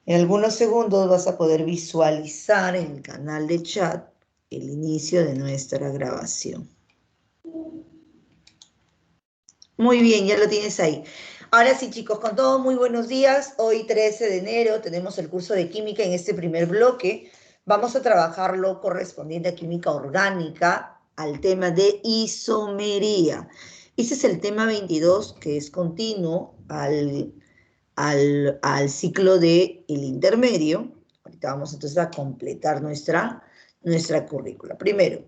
En algunos segundos vas a poder visualizar en el canal de chat el inicio de nuestra grabación. Muy bien, ya lo tienes ahí. Ahora sí, chicos, con todo, muy buenos días. Hoy, 13 de enero, tenemos el curso de química en este primer bloque. Vamos a trabajar lo correspondiente a química orgánica, al tema de isomería. Ese es el tema 22, que es continuo al ciclo del intermedio. Ahorita vamos entonces a completar nuestra currícula. Primero,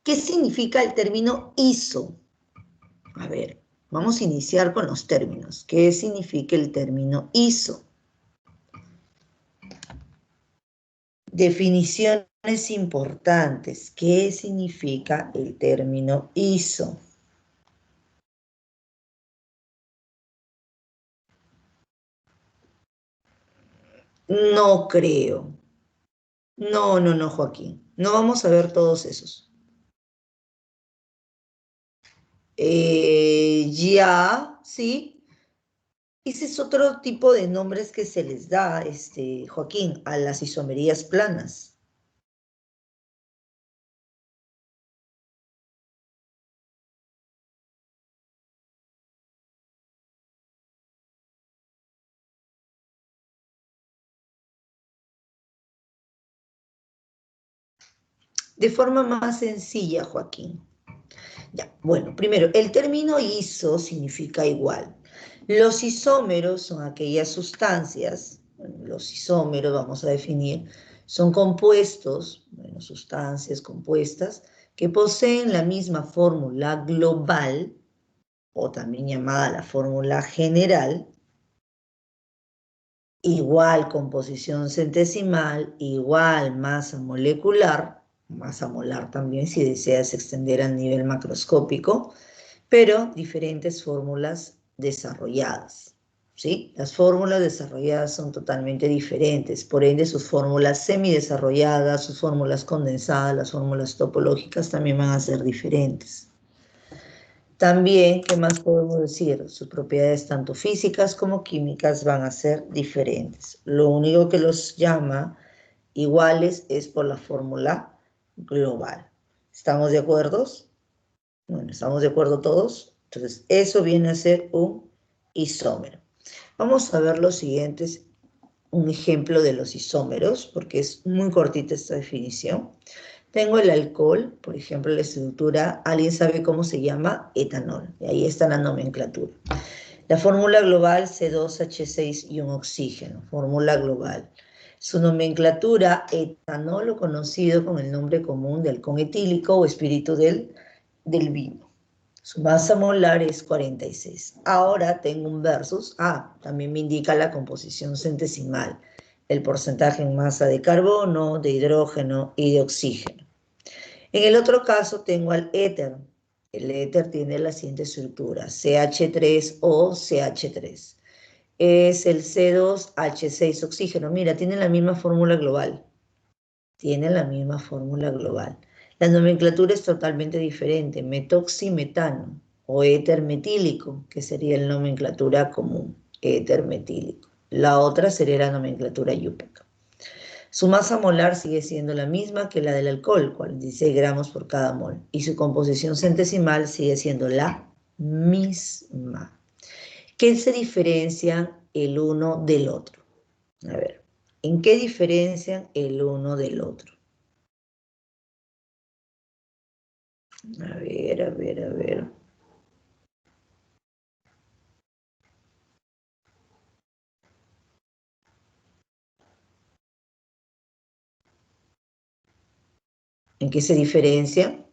¿qué significa el término iso? A ver, vamos a iniciar con los términos. ¿Qué significa el término iso? Definiciones importantes. ¿Qué significa el término iso? No creo. No, Joaquín. No vamos a ver todos esos. Ya, sí. Ese es otro tipo de nombres que se les da, Joaquín, a las isomerías planas. De forma más sencilla, Joaquín. Ya, bueno, primero, el término iso significa igual. Los isómeros son aquellas sustancias, bueno, los isómeros vamos a definir, son compuestos, bueno, sustancias compuestas, que poseen la misma fórmula global, o también llamada la fórmula general, igual composición centesimal, igual masa molar también si deseas extender a nivel macroscópico, pero diferentes fórmulas desarrolladas, ¿sí? Las fórmulas desarrolladas son totalmente diferentes, por ende sus fórmulas semidesarrolladas, sus fórmulas condensadas, las fórmulas topológicas también van a ser diferentes. También, ¿qué más podemos decir? Sus propiedades tanto físicas como químicas van a ser diferentes. Lo único que los llama iguales es por la fórmula global. ¿Estamos de acuerdo? Bueno, ¿estamos de acuerdo todos? Entonces, eso viene a ser un isómero. Vamos a ver los siguientes, un ejemplo de los isómeros, porque es muy cortita esta definición. Tengo el alcohol, por ejemplo, la estructura, ¿alguien sabe cómo se llama? Etanol. Y ahí está la nomenclatura. La fórmula global, C2H6 y un oxígeno, fórmula global. Su nomenclatura, etanol, o conocido con el nombre común de halcón etílico o espíritu del vino. Su masa molar es 46. Ahora tengo un versus. También me indica la composición centesimal, el porcentaje en masa de carbono, de hidrógeno y de oxígeno. En el otro caso tengo al éter. El éter tiene la siguiente estructura, CH3 o CH3. Es el C2H6 oxígeno. Mira, tiene la misma fórmula global. Tiene la misma fórmula global. La nomenclatura es totalmente diferente, metoximetano o éter metílico, que sería la nomenclatura común, éter metílico. La otra sería la nomenclatura IUPAC. Su masa molar sigue siendo la misma que la del alcohol, 46 gramos por cada mol, y su composición centesimal sigue siendo la misma. ¿Qué se diferencian el uno del otro? A ver, ¿en qué diferencian el uno del otro? A ver. ¿En qué se diferencia?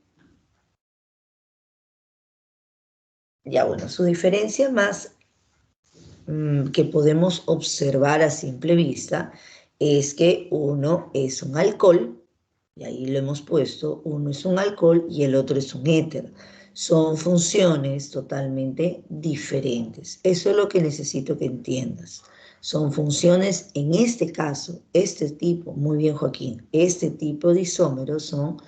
Ya, bueno, su diferencia más que podemos observar a simple vista es que uno es un alcohol, y ahí lo hemos puesto, uno es un alcohol y el otro es un éter. Son funciones totalmente diferentes. Eso es lo que necesito que entiendas. Son funciones, en este caso, este tipo, muy bien Joaquín, este tipo de isómeros son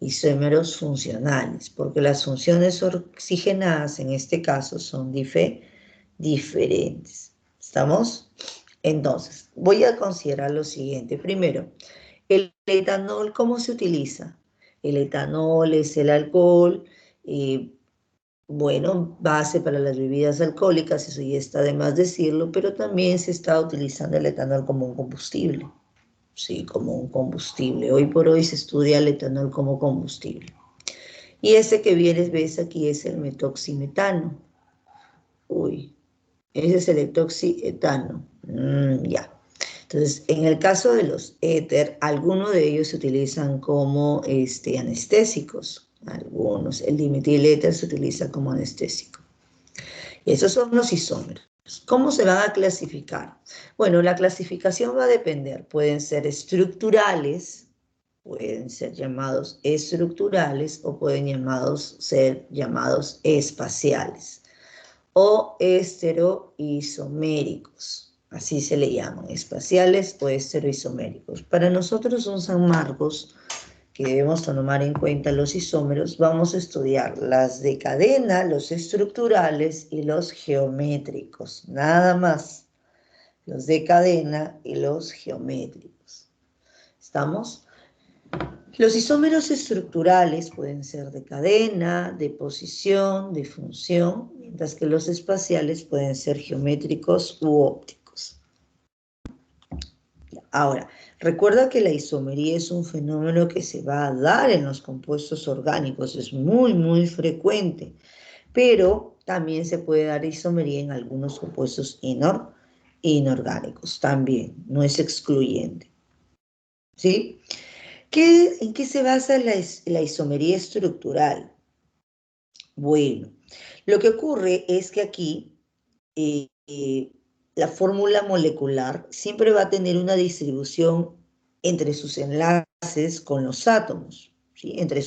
isómeros funcionales, porque las funciones oxigenadas en este caso son diferentes. ¿Estamos? Entonces, voy a considerar lo siguiente. Primero, el etanol, ¿cómo se utiliza? El etanol es el alcohol, bueno, base para las bebidas alcohólicas, eso ya está de más decirlo, pero también se está utilizando el etanol como un combustible. Sí, como un combustible. Hoy por hoy se estudia el etanol como combustible. Y ese que ves aquí es el metoximetano. Uy, ese es el etoxietano. Ya. Entonces, en el caso de los éter, algunos de ellos se utilizan como anestésicos. Algunos. El dimetiléter se utiliza como anestésico. Y esos son los isómeros. ¿Cómo se van a clasificar? Bueno, la clasificación va a depender. Pueden ser estructurales, pueden ser llamados estructurales o pueden ser llamados espaciales o esteroisoméricos. Así se le llaman, espaciales o esteroisoméricos. Para nosotros son San Marcos, que debemos tomar en cuenta los isómeros, vamos a estudiar las de cadena, los estructurales y los geométricos. Nada más, los de cadena y los geométricos. ¿Estamos? Los isómeros estructurales pueden ser de cadena, de posición, de función, mientras que los espaciales pueden ser geométricos u ópticos. Ahora, recuerda que la isomería es un fenómeno que se va a dar en los compuestos orgánicos, es muy, muy frecuente, pero también se puede dar isomería en algunos compuestos inorgánicos, también, no es excluyente. ¿Sí? ¿En qué se basa la isomería estructural? Bueno, lo que ocurre es que aquí la fórmula molecular siempre va a tener una distribución entre sus enlaces con los átomos, ¿sí? Entre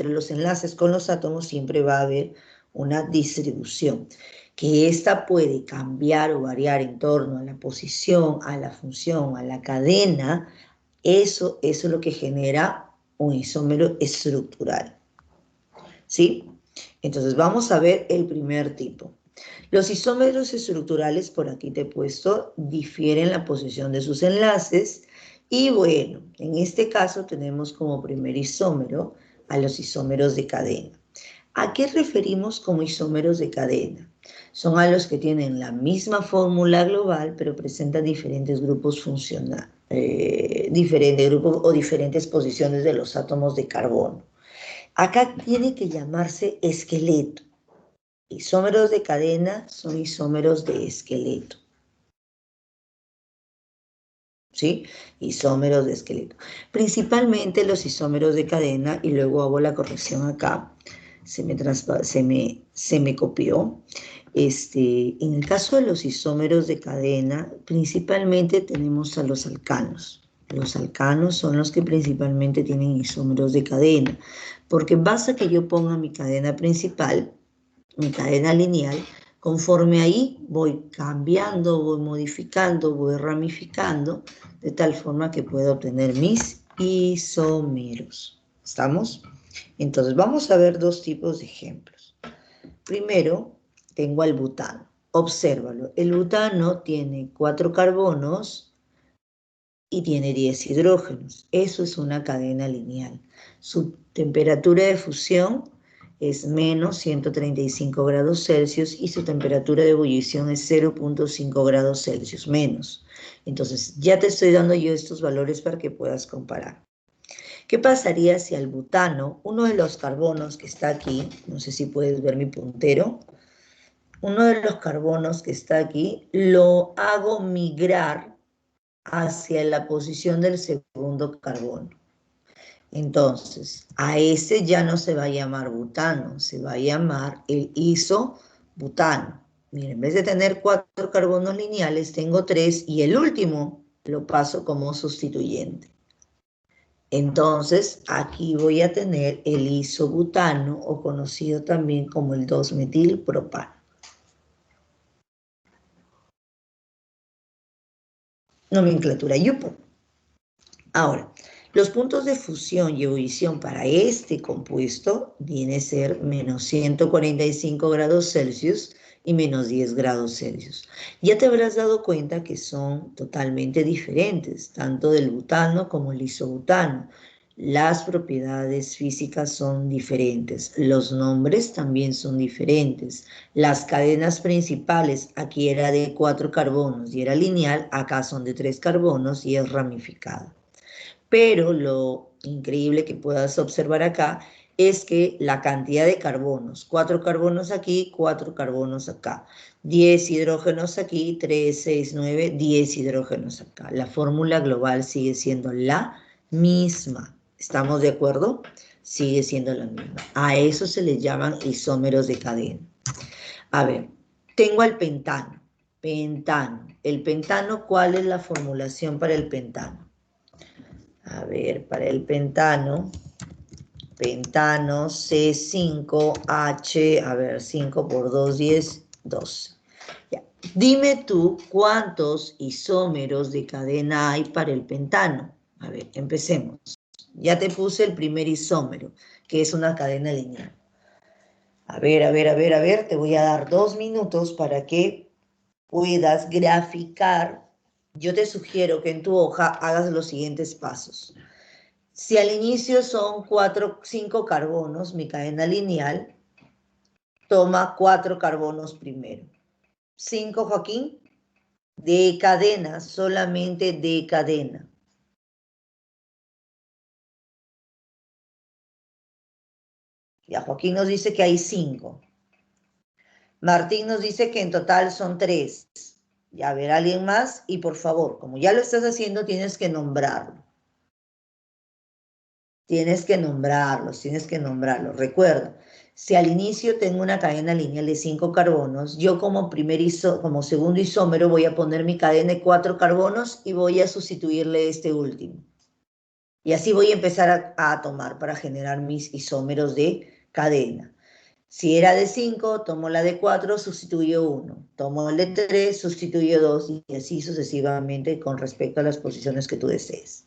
los enlaces con los átomos siempre va a haber una distribución, que esta puede cambiar o variar en torno a la posición, a la función, a la cadena. Eso es lo que genera un isómero estructural, ¿sí? Entonces vamos a ver el primer tipo. Los isómeros estructurales, por aquí te he puesto, difieren la posición de sus enlaces y bueno, en este caso tenemos como primer isómero a los isómeros de cadena. ¿A qué referimos como isómeros de cadena? Son a los que tienen la misma fórmula global, pero presentan diferentes grupos funcionales, diferentes grupos o diferentes posiciones de los átomos de carbono. Acá tiene que llamarse esqueleto. Isómeros de cadena son isómeros de esqueleto. ¿Sí? Isómeros de esqueleto. Principalmente los isómeros de cadena, y luego hago la corrección acá, se me copió. En el caso de los isómeros de cadena, principalmente tenemos a los alcanos. Los alcanos son los que principalmente tienen isómeros de cadena, porque basta que yo ponga mi cadena principal, mi cadena lineal, conforme ahí voy cambiando, voy modificando, voy ramificando, de tal forma que pueda obtener mis isómeros. ¿Estamos? Entonces vamos a ver dos tipos de ejemplos. Primero, tengo al butano. Obsérvalo. El butano tiene 4 carbonos y tiene 10 hidrógenos. Eso es una cadena lineal. Su temperatura de fusión es menos 135 grados Celsius y su temperatura de ebullición es 0.5 grados Celsius menos. Entonces, ya te estoy dando yo estos valores para que puedas comparar. ¿Qué pasaría si al butano, uno de los carbonos que está aquí, no sé si puedes ver mi puntero, uno de los carbonos que está aquí, lo hago migrar hacia la posición del segundo carbono? Entonces, a ese ya no se va a llamar butano, se va a llamar el isobutano. Miren, en vez de tener 4 carbonos lineales, tengo 3 y el último lo paso como sustituyente. Entonces, aquí voy a tener el isobutano, o conocido también como el 2-metilpropano. Nomenclatura yupo. Ahora, los puntos de fusión y ebullición para este compuesto viene a ser menos 145 grados Celsius y menos 10 grados Celsius. Ya te habrás dado cuenta que son totalmente diferentes, tanto del butano como el isobutano. Las propiedades físicas son diferentes, los nombres también son diferentes. Las cadenas principales, aquí era de 4 carbonos y era lineal, acá son de 3 carbonos y es ramificada. Pero lo increíble que puedas observar acá es que la cantidad de carbonos, 4 carbonos aquí, 4 carbonos acá, 10 hidrógenos aquí, 3, 6, 9, 10 hidrógenos acá. La fórmula global sigue siendo la misma. ¿Estamos de acuerdo? Sigue siendo la misma. A eso se le llaman isómeros de cadena. A ver, tengo al pentano. Pentano. El pentano, ¿cuál es la formulación para el pentano? A ver, para el pentano C5H, a ver, 5 por 2, 10, 12. Ya. Dime tú cuántos isómeros de cadena hay para el pentano. A ver, empecemos. Ya te puse el primer isómero, que es una cadena lineal. A ver, te voy a dar 2 minutos para que puedas graficar. Yo te sugiero que en tu hoja hagas los siguientes pasos. Si al inicio son 5 carbonos, mi cadena lineal, toma 4 carbonos primero. 5, Joaquín, de cadena, solamente de cadena. Ya, Joaquín nos dice que hay 5. Martín nos dice que en total son 3. Ya, a ver, alguien más. Y por favor, como ya lo estás haciendo, tienes que nombrarlo. Tienes que nombrarlos. Recuerda, si al inicio tengo una cadena lineal de 5 carbonos, yo como segundo isómero voy a poner mi cadena de 4 carbonos y voy a sustituirle este último. Y así voy a empezar a tomar para generar mis isómeros de cadena. Si era de 5, tomo la de 4, sustituyo 1. Tomo el de 3, sustituyo 2 y así sucesivamente con respecto a las posiciones que tú desees.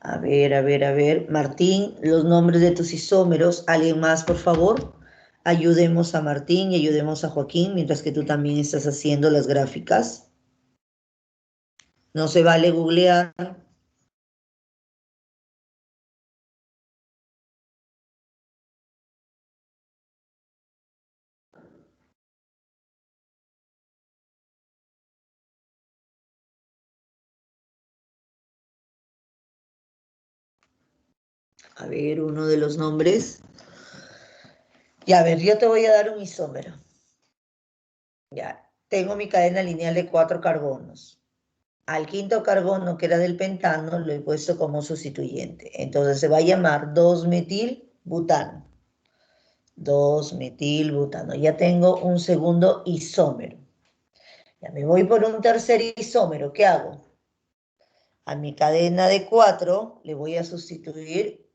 A ver. Martín, los nombres de tus isómeros. ¿Alguien más, por favor? Ayudemos a Martín y ayudemos a Joaquín mientras que tú también estás haciendo las gráficas. No se vale googlear. A ver, uno de los nombres. Ya, a ver, yo te voy a dar un isómero. Ya, tengo mi cadena lineal de 4 carbonos. Al quinto carbono, que era del pentano, lo he puesto como sustituyente. Entonces se va a llamar 2-metilbutano. 2-metilbutano. Ya tengo un segundo isómero. Ya me voy por un tercer isómero. ¿Qué hago? A mi cadena de 4 le voy a sustituir.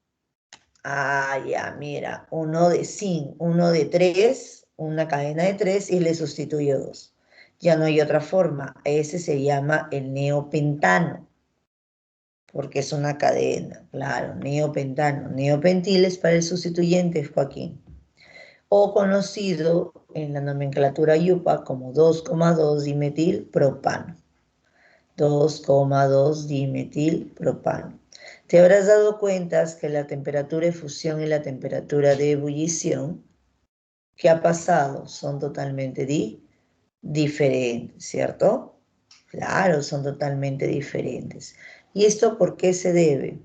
Ya, mira, uno de 5, uno de 3, una cadena de 3 y le sustituyo 2. Ya no hay otra forma. Ese se llama el neopentano, porque es una cadena, claro, neopentano. Neopentil es para el sustituyente, Joaquín, o conocido en la nomenclatura IUPAC como 2,2 dimetilpropano. 2,2 dimetilpropano. Te habrás dado cuenta que la temperatura de fusión y la temperatura de ebullición, ¿qué ha pasado? Son totalmente diferentes, ¿cierto? Claro, son totalmente diferentes. ¿Y esto por qué se debe?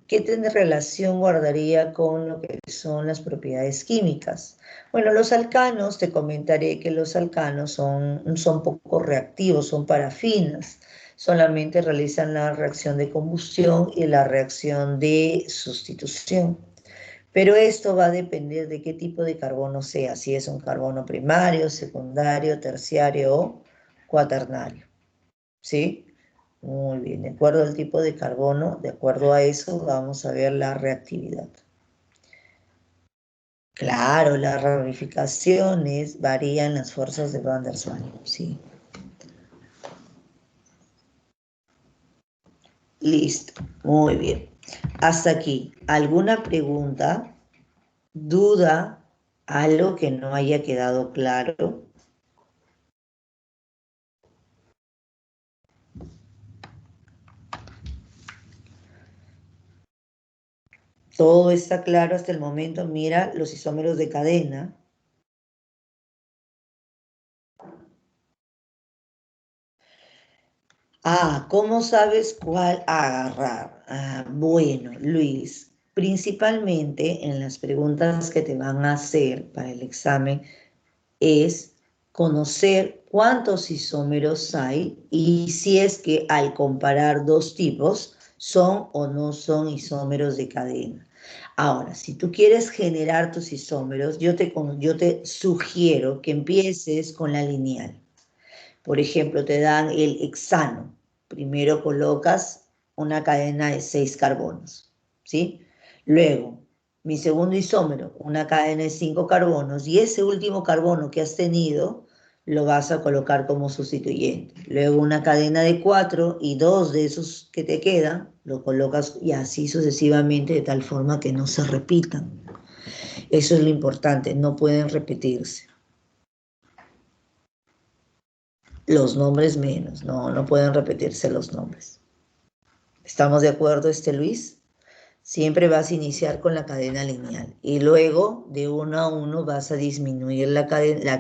¿Qué relación guardaría con lo que son las propiedades químicas? Bueno, los alcanos, te comentaré que los alcanos son poco reactivos, son parafinas. Solamente realizan la reacción de combustión y la reacción de sustitución. Pero esto va a depender de qué tipo de carbono sea, si es un carbono primario, secundario, terciario o cuaternario. ¿Sí? Muy bien, de acuerdo al tipo de carbono, de acuerdo a eso vamos a ver la reactividad. Claro, las ramificaciones varían las fuerzas de Van der Waals, sí. Listo, muy bien. Hasta aquí, ¿alguna pregunta, duda, algo que no haya quedado claro? Todo está claro hasta el momento. Mira los isómeros de cadena. ¿Cómo sabes cuál agarrar? Bueno, Luis, principalmente en las preguntas que te van a hacer para el examen es conocer cuántos isómeros hay y si es que al comparar dos tipos son o no son isómeros de cadena. Ahora, si tú quieres generar tus isómeros, yo te sugiero que empieces con la lineal. Por ejemplo, te dan el hexano. Primero colocas una cadena de 6 carbonos, ¿sí? Luego, mi segundo isómero, una cadena de 5 carbonos, y ese último carbono que has tenido lo vas a colocar como sustituyente. Luego una cadena de 4 y 2 de esos que te quedan, lo colocas y así sucesivamente de tal forma que no se repitan. Eso es lo importante, no pueden repetirse. Los nombres menos, no pueden repetirse los nombres. ¿Estamos de acuerdo, Luis? Siempre vas a iniciar con la cadena lineal y luego de uno a uno vas a disminuir la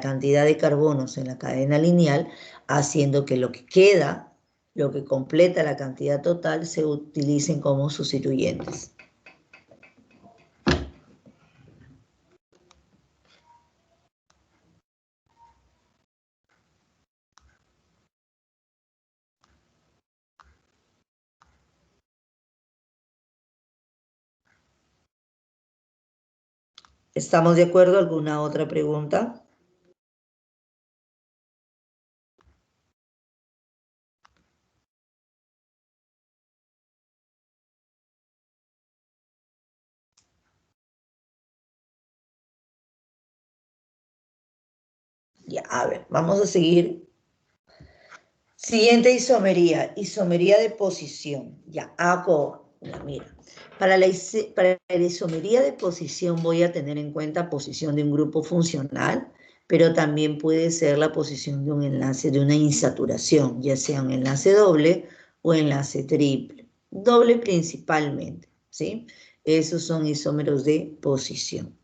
cantidad de carbonos en la cadena lineal, haciendo que lo que queda, lo que completa la cantidad total, se utilicen como sustituyentes. ¿Estamos de acuerdo? ¿Alguna otra pregunta? Ya, a ver, vamos a seguir. Siguiente isomería, isomería de posición. Ya, mira. Para la isomería de posición voy a tener en cuenta posición de un grupo funcional, pero también puede ser la posición de un enlace de una insaturación, ya sea un enlace doble o enlace triple. Doble principalmente, ¿sí? Esos son isómeros de posición.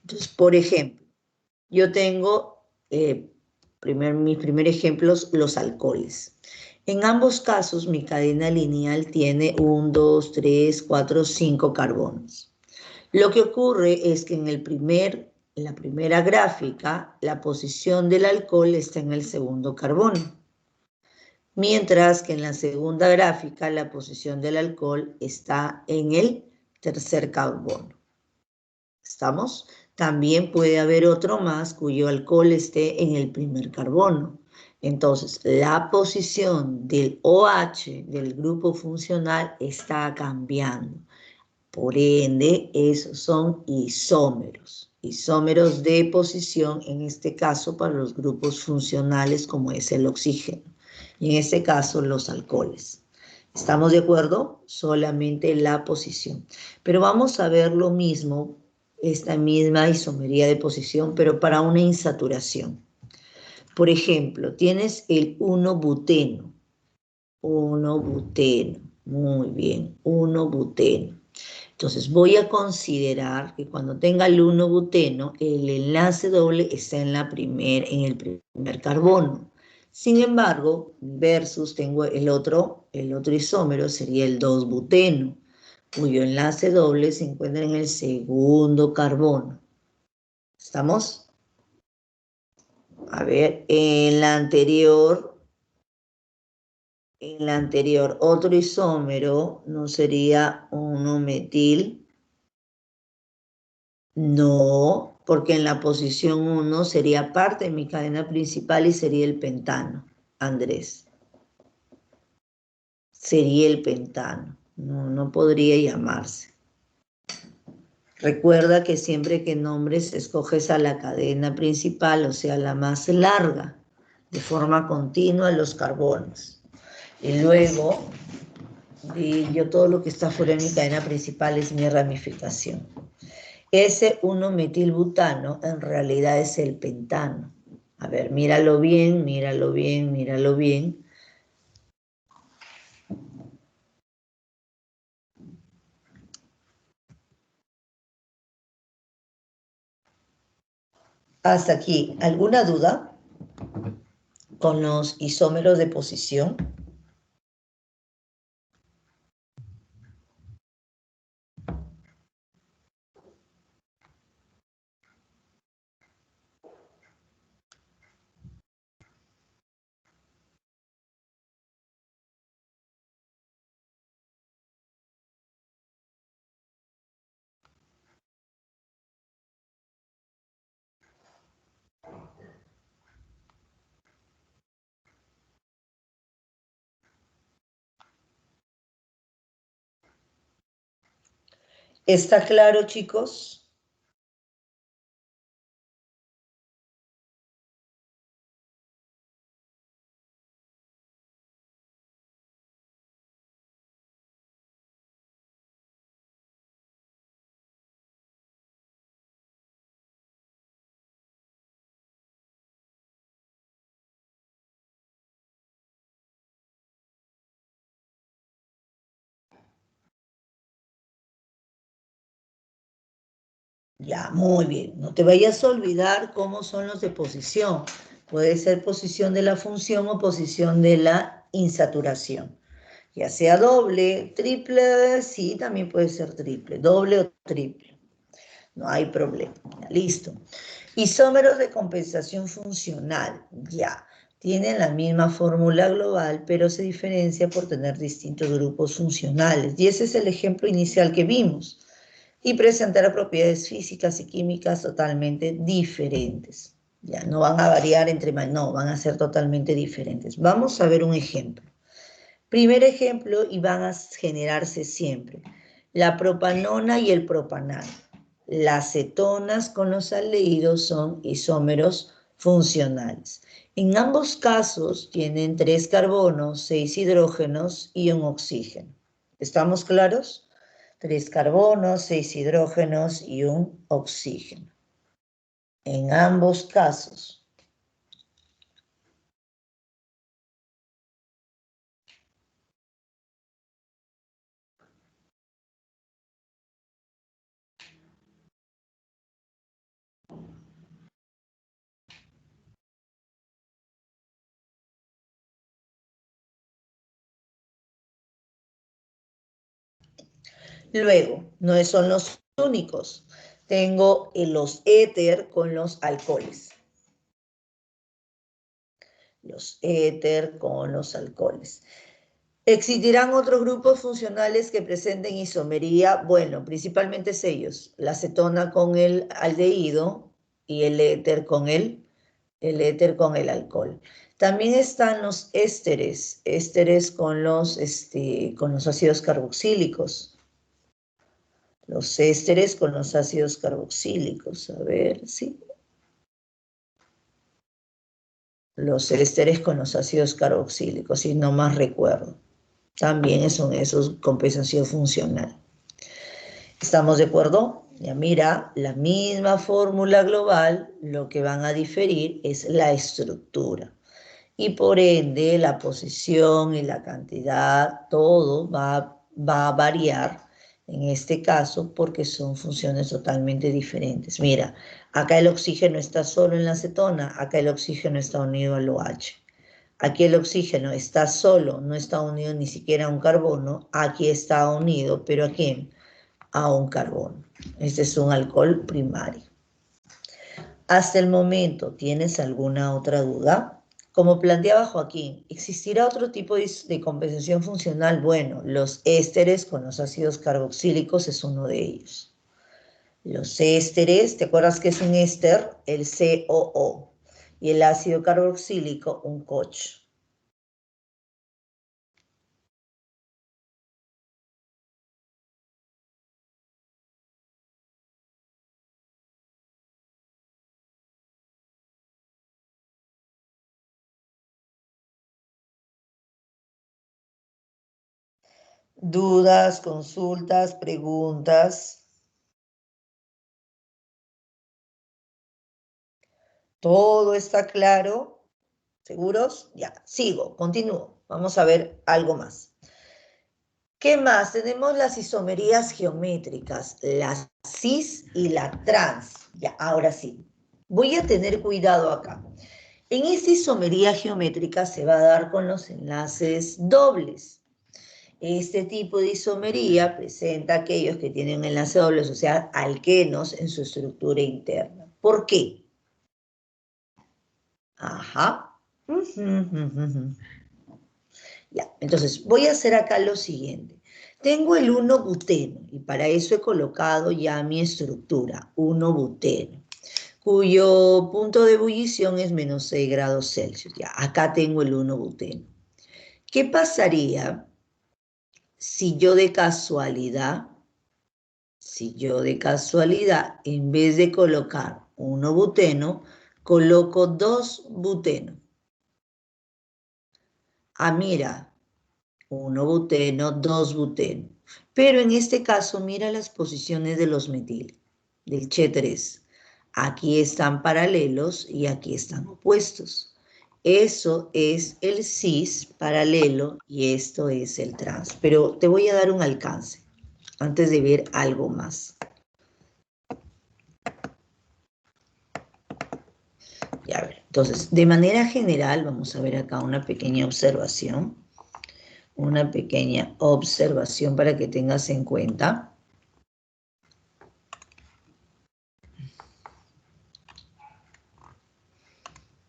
Entonces, por ejemplo, yo tengo mis primeros ejemplos, los alcoholes. En ambos casos, mi cadena lineal tiene 1, 2, 3, 4, 5 carbonos. Lo que ocurre es que en la primera gráfica, la posición del alcohol está en el segundo carbono, mientras que en la segunda gráfica, la posición del alcohol está en el tercer carbono. ¿Estamos? También puede haber otro más cuyo alcohol esté en el primer carbono. Entonces, la posición del OH del grupo funcional está cambiando. Por ende, esos son isómeros. Isómeros de posición, en este caso, para los grupos funcionales como es el oxígeno. Y en este caso, los alcoholes. ¿Estamos de acuerdo? Solamente la posición. Pero vamos a ver lo mismo, esta misma isomería de posición, pero para una insaturación. Por ejemplo, tienes el 1-buteno. 1-buteno. Muy bien, 1-buteno. Entonces voy a considerar que cuando tenga el 1-buteno, el enlace doble está en el primer carbono. Sin embargo, versus tengo el otro isómero, sería el 2-buteno, cuyo enlace doble se encuentra en el segundo carbono. ¿Estamos? A ver, en la anterior, otro isómero, ¿no sería 1-metil? No, porque en la posición 1 sería parte de mi cadena principal y sería el pentano, Andrés. Sería el pentano, no podría llamarse. Recuerda que siempre que nombres escoges a la cadena principal, o sea, la más larga, de forma continua los carbonos. Y luego Y yo todo lo que está fuera de mi cadena principal es mi ramificación. Ese 1-metilbutano en realidad es el pentano. A ver, míralo bien, míralo bien, míralo bien. Hasta aquí, ¿alguna duda con los isómeros de posición? ¿Está claro, chicos? Ya, muy bien. No te vayas a olvidar cómo son los de posición. Puede ser posición de la función o posición de la insaturación. Ya sea doble, triple, sí, también puede ser triple, doble o triple. No hay problema. Ya, listo. Isómeros de compensación funcional, ya. Tienen la misma fórmula global, pero se diferencia por tener distintos grupos funcionales. Y ese es el ejemplo inicial que vimos. Y presentar propiedades físicas y químicas totalmente diferentes. Ya, no van a variar entre, no, van a ser totalmente diferentes. Vamos a ver un ejemplo. Primer ejemplo, y van a generarse siempre, la propanona y el propanal. Las cetonas con los aldehídos son isómeros funcionales. En ambos casos tienen 3 carbonos, 6 hidrógenos y un oxígeno. ¿Estamos claros? 3 carbonos, 6 hidrógenos y un oxígeno. En ambos casos. Luego, no son los únicos. Tengo los éter con los alcoholes. Los éter con los alcoholes. ¿Existirán otros grupos funcionales que presenten isomería? Bueno, principalmente es ellos. La cetona con el aldehído y el éter con el alcohol. También están los ésteres con los ácidos carboxílicos. Los ésteres con los ácidos carboxílicos. A ver, sí. Los ésteres con los ácidos carboxílicos, si no más recuerdo. También son esos compensación funcional. ¿Estamos de acuerdo? Ya mira, la misma fórmula global, lo que van a diferir es la estructura. Y por ende, la posición y la cantidad, todo va a variar en este caso porque son funciones totalmente diferentes. Mira, acá el oxígeno está solo en la acetona, acá el oxígeno está unido al OH. Aquí el oxígeno está solo, no está unido ni siquiera a un carbono, aquí está unido, pero ¿a quién? A un carbono. Este es un alcohol primario. Hasta el momento, ¿tienes alguna otra duda? Como planteaba Joaquín, ¿existirá otro tipo de compensación funcional? Bueno, los ésteres con los ácidos carboxílicos es uno de ellos. Los ésteres, ¿te acuerdas que es un éster? El COO. Y el ácido carboxílico, un COCH. ¿Dudas, consultas, preguntas? ¿Todo está claro? ¿Seguros? Ya, sigo, continúo. Vamos a ver algo más. ¿Qué más? Tenemos las isomerías geométricas, la cis y la trans. Ya, ahora sí. Voy a tener cuidado acá. En esta isomería geométrica se va a dar con los enlaces dobles. Este tipo de isomería presenta aquellos que tienen enlace dobles, o sea, alquenos en su estructura interna. ¿Por qué? Ajá. Ya, entonces voy a hacer acá lo siguiente. Tengo el 1-buteno y para eso he colocado ya mi estructura, 1-buteno, cuyo punto de ebullición es menos 6 grados Celsius. Ya, acá tengo el 1-buteno. ¿Qué pasaría si yo de casualidad, en vez de colocar 1-buteno, coloco 2-buteno? Ah, mira, 1-buteno, 2-buteno. Pero en este caso, mira las posiciones de los metil, del Che3. Aquí están paralelos y aquí están opuestos. Eso es el cis paralelo y esto es el trans. Pero te voy a dar un alcance antes de ver algo más. Ya, a ver. Entonces, de manera general, vamos a ver acá una pequeña observación. Una pequeña observación para que tengas en cuenta.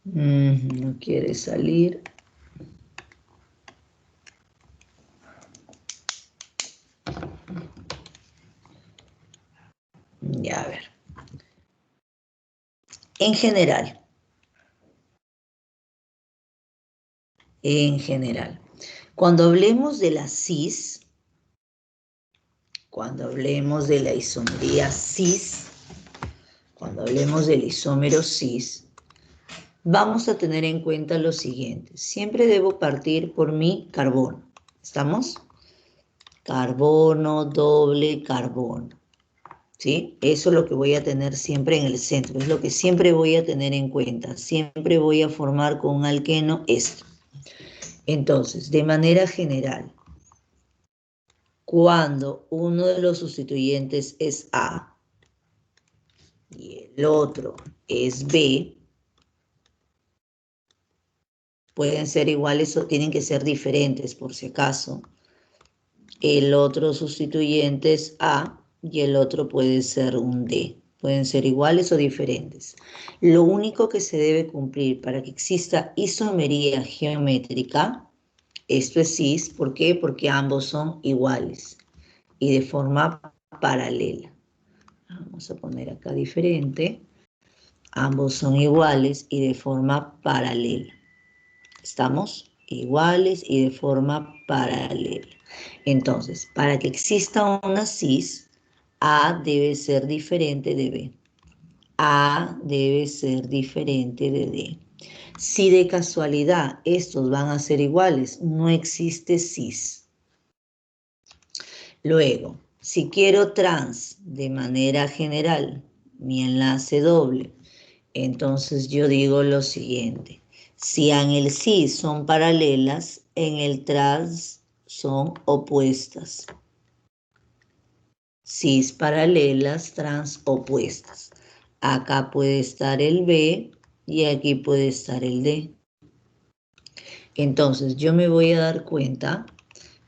No quiere salir. Ya, a ver. En general, cuando hablemos de la cis, cuando hablemos de la isomería cis, cuando hablemos del isómero cis, vamos a tener en cuenta lo siguiente. Siempre debo partir por mi carbono. ¿Estamos? Carbono, doble carbono. ¿Sí? Eso es lo que voy a tener siempre en el centro. Es lo que siempre voy a tener en cuenta. Siempre voy a formar con un alqueno esto. Entonces, de manera general, cuando uno de los sustituyentes es A y el otro es B, pueden ser iguales o tienen que ser diferentes por si acaso. El otro sustituyente es A y el otro puede ser un D. Pueden ser iguales o diferentes. Lo único que se debe cumplir para que exista isomería geométrica, esto es cis, ¿por qué? Porque ambos son iguales y de forma paralela. Vamos a poner acá diferente. Ambos son iguales y de forma paralela. ¿Estamos? Iguales y de forma paralela. Entonces, para que exista una cis, A debe ser diferente de B. A debe ser diferente de D. Si de casualidad estos van a ser iguales, no existe cis. Luego, si quiero trans de manera general, mi enlace doble, entonces yo digo lo siguiente. Si en el cis son paralelas, en el trans son opuestas. Cis paralelas, trans opuestas. Acá puede estar el B y aquí puede estar el D. Entonces yo me voy a dar cuenta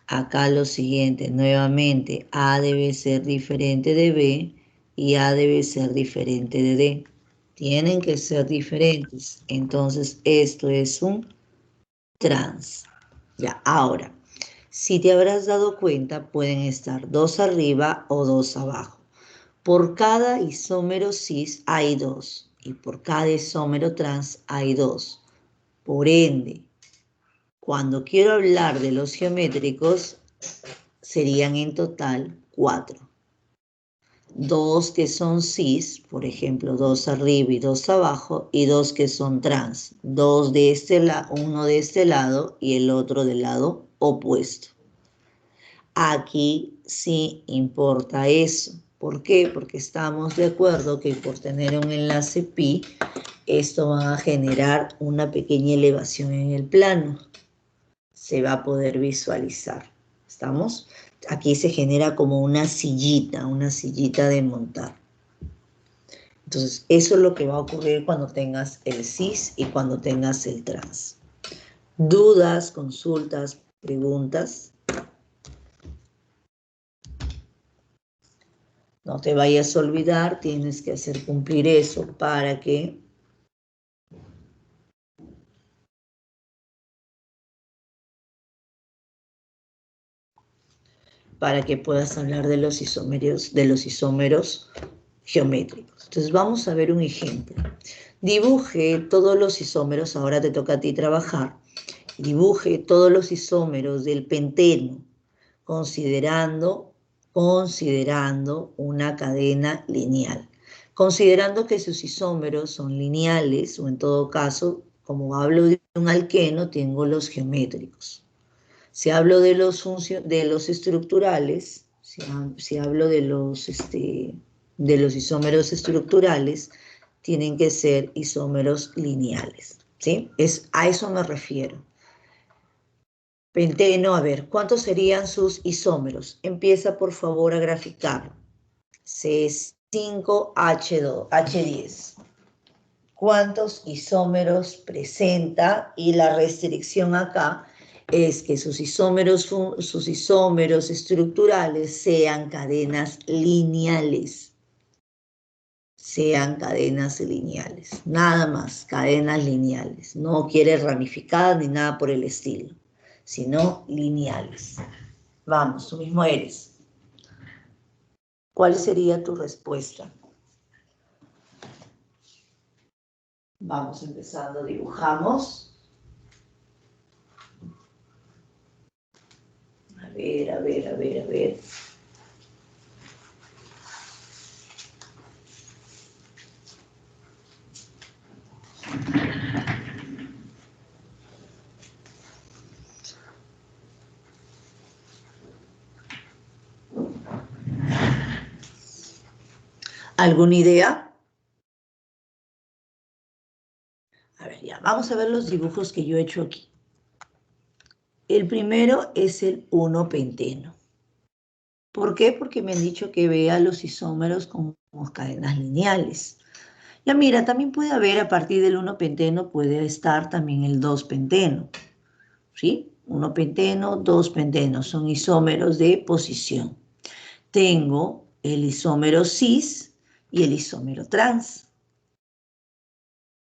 acá lo siguiente, nuevamente, A debe ser diferente de B y A debe ser diferente de D. Tienen que ser diferentes. Entonces, esto es un trans. Ya, ahora, si te habrás dado cuenta, pueden estar dos arriba o dos abajo. Por cada isómero cis hay dos y por cada isómero trans hay dos. Por ende, cuando quiero hablar de los geométricos, serían en total 4. Dos que son cis, por ejemplo, dos arriba y dos abajo, y dos que son trans, dos de este lado, uno de este lado y el otro del lado opuesto. aquí sí importa eso. ¿Por qué? Porque estamos de acuerdo que por tener un enlace pi, esto va a generar una pequeña elevación en el plano. Se va a poder visualizar. ¿Estamos? Aquí se genera como una sillita de montar. Entonces, eso es lo que va a ocurrir cuando tengas el cis y cuando tengas el trans. ¿Dudas, consultas, preguntas? No te vayas a olvidar, tienes que hacer cumplir eso para que puedas hablar de los isómeros geométricos. Entonces vamos a ver un ejemplo. Dibuje todos los isómeros, ahora te toca a ti trabajar. Dibuje todos los isómeros del penteno, considerando una cadena lineal. Considerando que sus isómeros son lineales, o en todo caso, como hablo de un alqueno, tengo los geométricos. Si hablo de los estructurales, si hablo de los isómeros estructurales, tienen que ser isómeros lineales, ¿sí? A eso me refiero. Penteno, a ver, ¿cuántos serían sus isómeros? Empieza, por favor, a graficar. C5H2, H10. ¿Cuántos isómeros presenta? Y la restricción acá es que sus isómeros estructurales sean cadenas lineales. Sean cadenas lineales. Nada más, cadenas lineales. No quiere ramificadas ni nada por el estilo, sino lineales. Vamos, tú mismo eres. ¿Cuál sería tu respuesta? Vamos empezando, dibujamos. A ver. ¿Alguna idea? A ver, ya, vamos a ver los dibujos que yo he hecho aquí. El primero es el 1-penteno. ¿Por qué? Porque me han dicho que vea los isómeros como cadenas lineales. Ya mira, también puede haber a partir del 1-penteno, puede estar también el 2-penteno. ¿Sí? 1-penteno, 2-penteno, son isómeros de posición. Tengo el isómero cis y el isómero trans.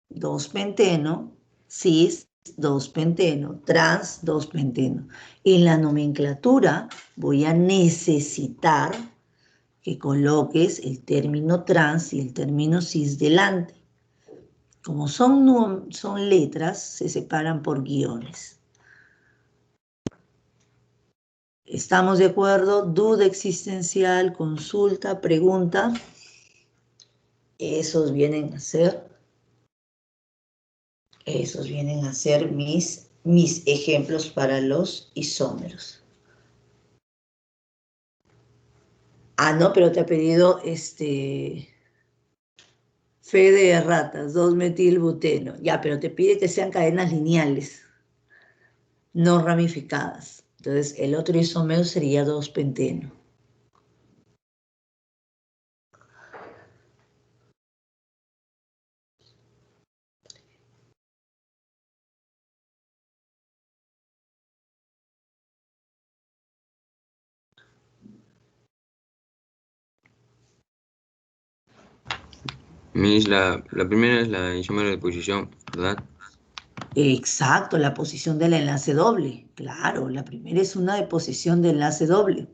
2-penteno, cis, 2-penteno, trans, 2-penteno. En la nomenclatura voy a necesitar que coloques el término trans y el término cis delante. Como son letras, se separan por guiones. ¿Estamos de acuerdo? Duda existencial, consulta, pregunta. Esos vienen a ser mis ejemplos para los isómeros. Ah, no, pero te ha pedido fe de ratas, 2-metilbuteno. Ya, pero te pide que sean cadenas lineales, no ramificadas. Entonces, el otro isómero sería 2-penteno. Miss, la primera es la isómero de posición, ¿verdad? Exacto, la posición del enlace doble. Claro, la primera es una de posición de enlace doble.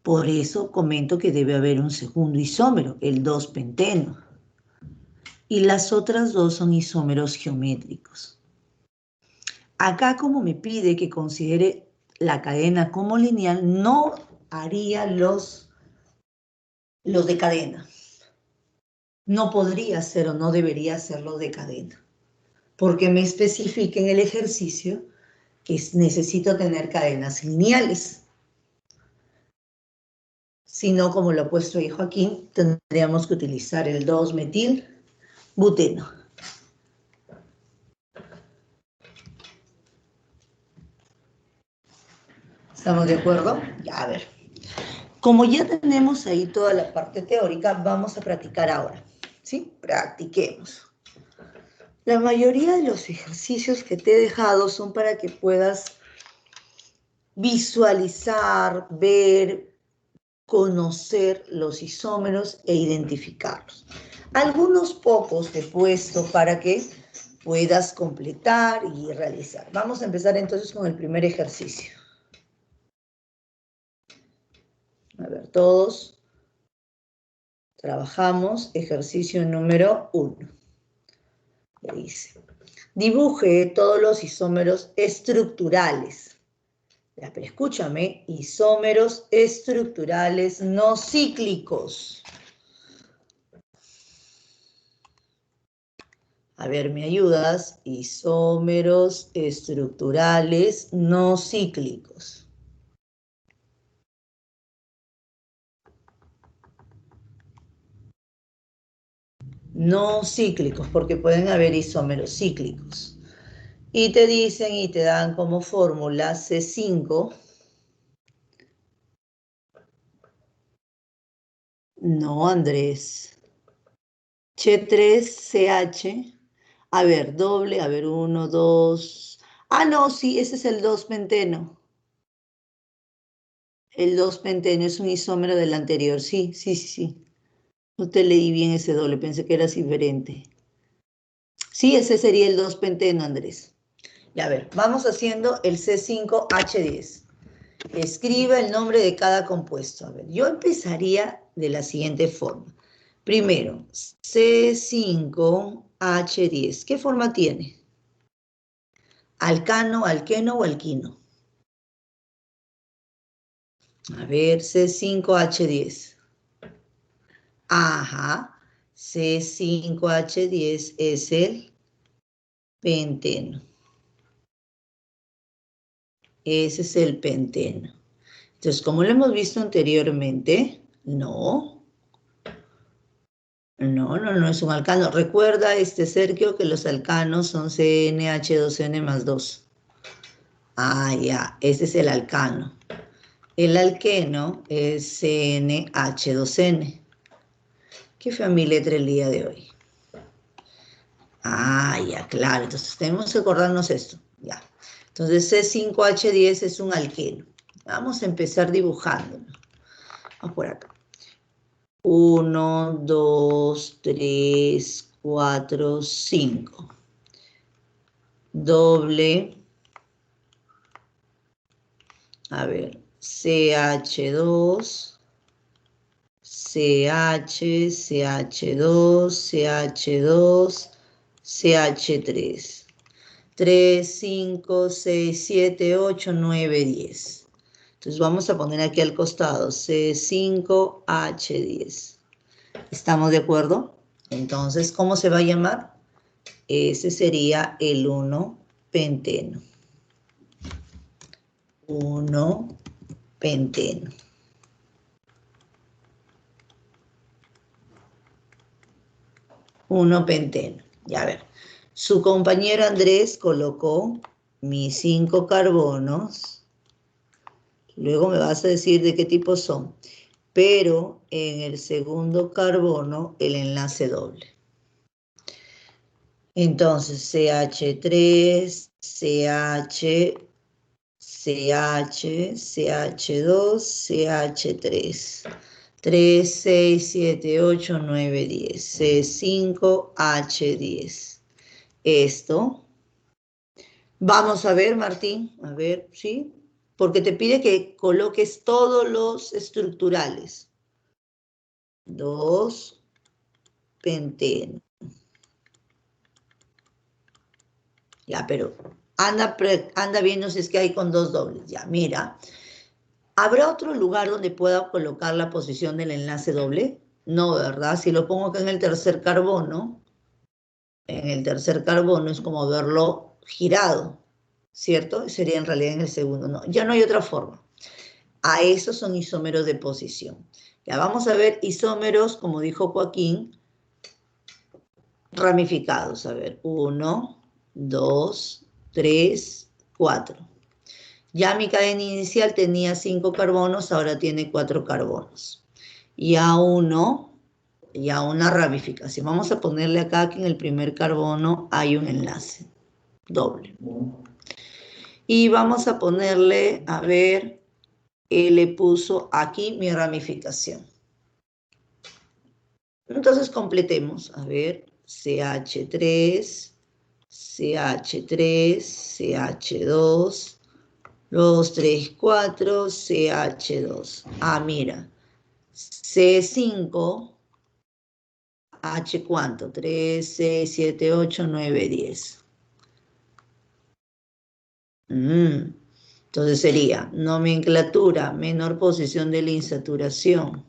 Por eso comento que debe haber un segundo isómero, el 2-penteno. Y las otras dos son isómeros geométricos. Acá, como me pide que considere la cadena como lineal, no haría los de cadena. No podría ser o no debería ser los de cadena, porque me especifica en el ejercicio que necesito tener cadenas lineales. Si no, como lo ha puesto ahí Joaquín, tendríamos que utilizar el 2-metilbuteno. ¿Estamos de acuerdo? Ya, a ver. Como ya tenemos ahí toda la parte teórica, vamos a practicar ahora. ¿Sí? Practiquemos. La mayoría de los ejercicios que te he dejado son para que puedas visualizar, ver, conocer los isómeros e identificarlos. Algunos pocos te he puesto para que puedas completar y realizar. Vamos a empezar entonces con el primer ejercicio. A ver, todos trabajamos ejercicio número 1. Dice, dibuje todos los isómeros estructurales. Ya, pero escúchame, isómeros estructurales no cíclicos. A ver, ¿me ayudas? Isómeros estructurales no cíclicos. No cíclicos, porque pueden haber isómeros cíclicos. Y te dicen y te dan como fórmula C5. No, Andrés. C3CH. A ver, doble, a ver, 1, 2. Ah, no, sí, ese es el 2-penteno. El 2-penteno es un isómero del anterior. Sí, sí, sí, sí. No te leí bien ese doble, pensé que eras diferente. Sí, ese sería el 2-penteno, Andrés. Ya, a ver, vamos haciendo el C5H10. Escriba el nombre de cada compuesto. A ver, yo empezaría de la siguiente forma. Primero, C5H10. ¿Qué forma tiene? ¿Alcano, alqueno o alquino? A ver, C5H10. Ajá, C5H10 es el penteno. Ese es el penteno. Entonces, como lo hemos visto anteriormente, no es un alcano. Recuerda, Sergio, que los alcanos son CnH2n más 2. Ah, ya, ese es el alcano. El alqueno es CnH2n. ¿Qué fue mi letra el día de hoy? Ah, ya, claro. Entonces tenemos que acordarnos esto. Ya. Entonces C5H10 es un alqueno. Vamos a empezar dibujándolo. Vamos por acá. 1, 2, 3, 4, 5. Doble. A ver, CH2, CH, CH2, CH2, CH3. 3, 5, 6, 7, 8, 9, 10. Entonces vamos a poner aquí al costado C5H10. ¿Estamos de acuerdo? Entonces, ¿cómo se va a llamar? Ese sería el 1-penteno. 1-penteno. Penteno. Ya a ver. Su compañero Andrés colocó mis 5 carbonos. Luego me vas a decir de qué tipo son. Pero en el segundo carbono el enlace doble. Entonces CH3, CH, CH, CH2, CH3. 3, 6, 7, 8, 9, 10. C5H10. Esto. Vamos a ver, Martín. A ver, ¿sí? Porque te pide que coloques todos los estructurales. 2-penteno. Ya, pero anda viendo si es que hay con 2 dobles. Ya, mira. ¿Habrá otro lugar donde pueda colocar la posición del enlace doble? No, ¿verdad? Si lo pongo acá en el tercer carbono es como verlo girado, ¿cierto? Sería en realidad en el segundo. No, ya no hay otra forma. A esos son isómeros de posición. Ya vamos a ver isómeros, como dijo Joaquín, ramificados. A ver, 1, 2, 3, 4. Ya mi cadena inicial tenía 5 carbonos, ahora tiene 4 carbonos. Y a una ramificación. Vamos a ponerle acá que en el primer carbono hay un enlace doble. Y vamos a ponerle, a ver, él le puso aquí mi ramificación. Entonces completemos, a ver, CH3, CH3, CH2, 2, 3, 4, CH2. Ah, mira, C5, H cuánto, 3, 6, 7, 8, 9, 10. Entonces sería nomenclatura, menor posición de la insaturación.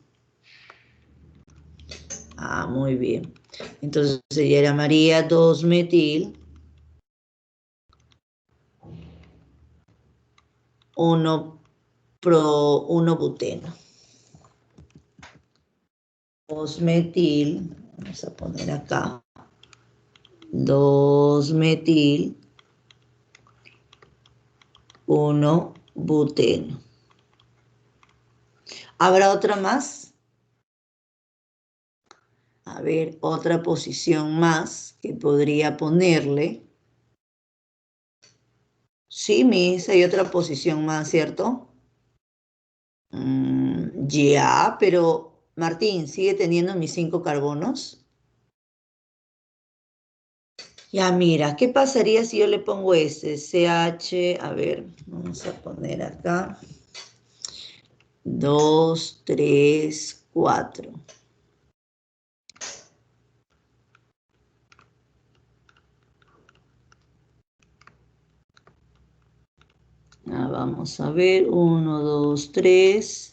Ah, muy bien. Entonces se llamaría 2-metil 1-buteno. 2-metil, vamos a poner acá, 2-metil 1-buteno. ¿Habrá otra más? A ver, otra posición más que podría ponerle. Sí, Miss, hay otra posición más, ¿cierto? Ya, pero Martín, ¿sigue teniendo mis 5 carbonos? Ya, mira, ¿qué pasaría si yo le pongo este? CH, a ver, vamos a poner acá. 2, 3, 4. Vamos a ver, 1, 2, 3.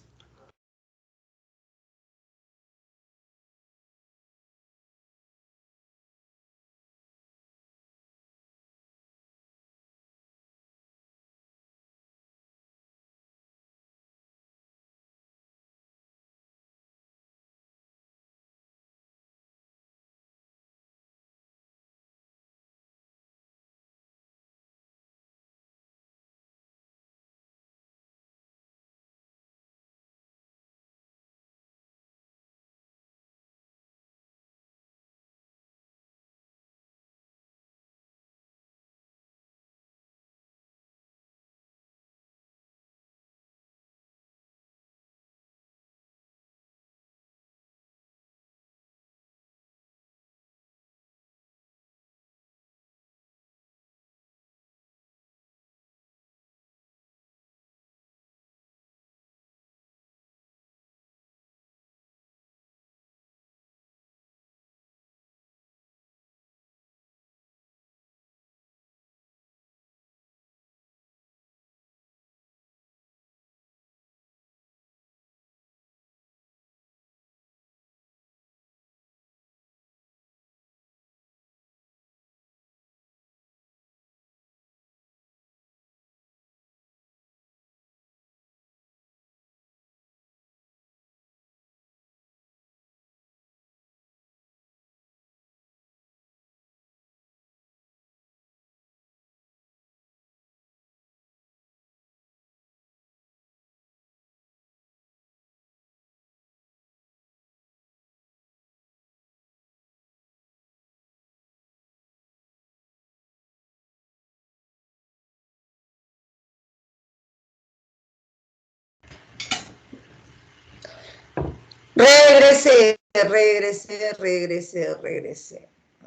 Regresé.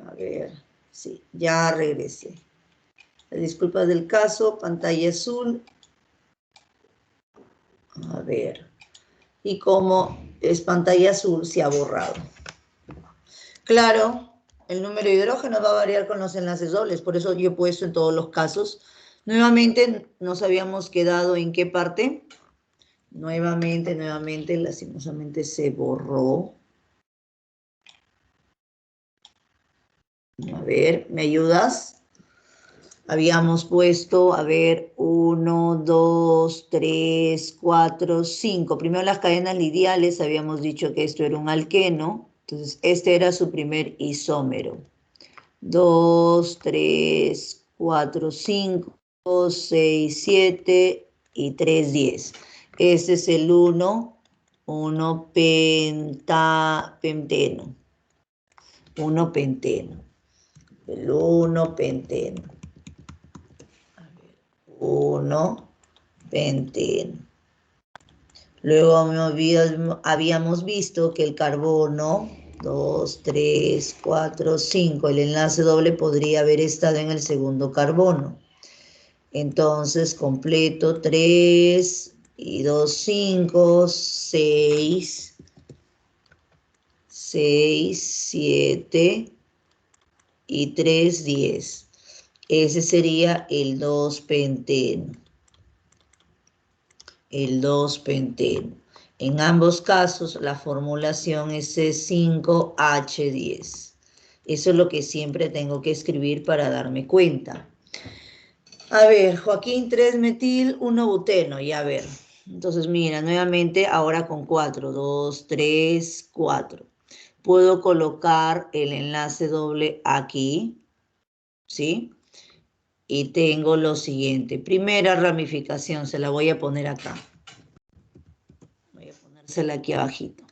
A ver, sí, ya regresé. Disculpas del caso, pantalla azul. A ver. Y como es pantalla azul, se ha borrado. Claro, el número de hidrógeno va a variar con los enlaces dobles, por eso yo he puesto en todos los casos. Nuevamente, nos habíamos quedado en qué parte. Nuevamente, lastimosamente se borró. A ver, ¿me ayudas? Habíamos puesto, a ver, 1, 2, 3, 4, 5. Primero las cadenas lineales, habíamos dicho que esto era un alqueno. Entonces, este era su primer isómero. 2, 3, 4, 5, 6, 7 y 3, 10. Este es el 1 penteno. 1 penteno. El 1 penteno. 1 penteno. Luego habíamos visto que el carbono 2, 3, 4, 5, el enlace doble podría haber estado en el segundo carbono. Entonces completo 3 y 2, 5, 6, 7 y 3, 10. Ese sería el 2 penteno. El 2 penteno. En ambos casos la formulación es C5H10. Eso es lo que siempre tengo que escribir para darme cuenta. A ver, Joaquín 3-metil, 1-buteno, ya a ver. Entonces mira, nuevamente ahora con 4, 2, 3, 4. Puedo colocar el enlace doble aquí, ¿sí? Y tengo lo siguiente. Primera ramificación, se la voy a poner acá. Voy a ponérsela aquí abajito.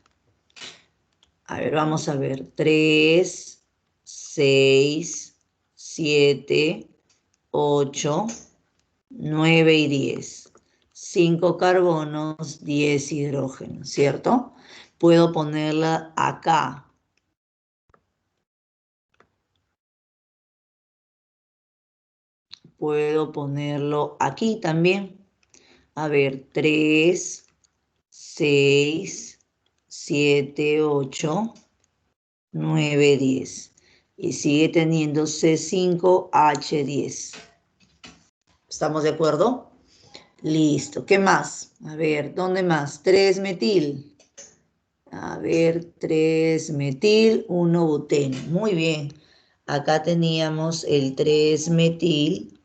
A ver, vamos a ver. 3, 6, 7, 8, 9 y 10. 5 carbonos, 10 hidrógenos, ¿cierto? Puedo ponerla acá. Puedo ponerlo aquí también. A ver, 3, 6, 7, 8, 9, 10. Y sigue teniendo C5H10. ¿Estamos de acuerdo? Listo. ¿Qué más? A ver, ¿dónde más? 3-metil. A ver, 3-metil, 1-buteno. Muy bien. Acá teníamos el 3-metil,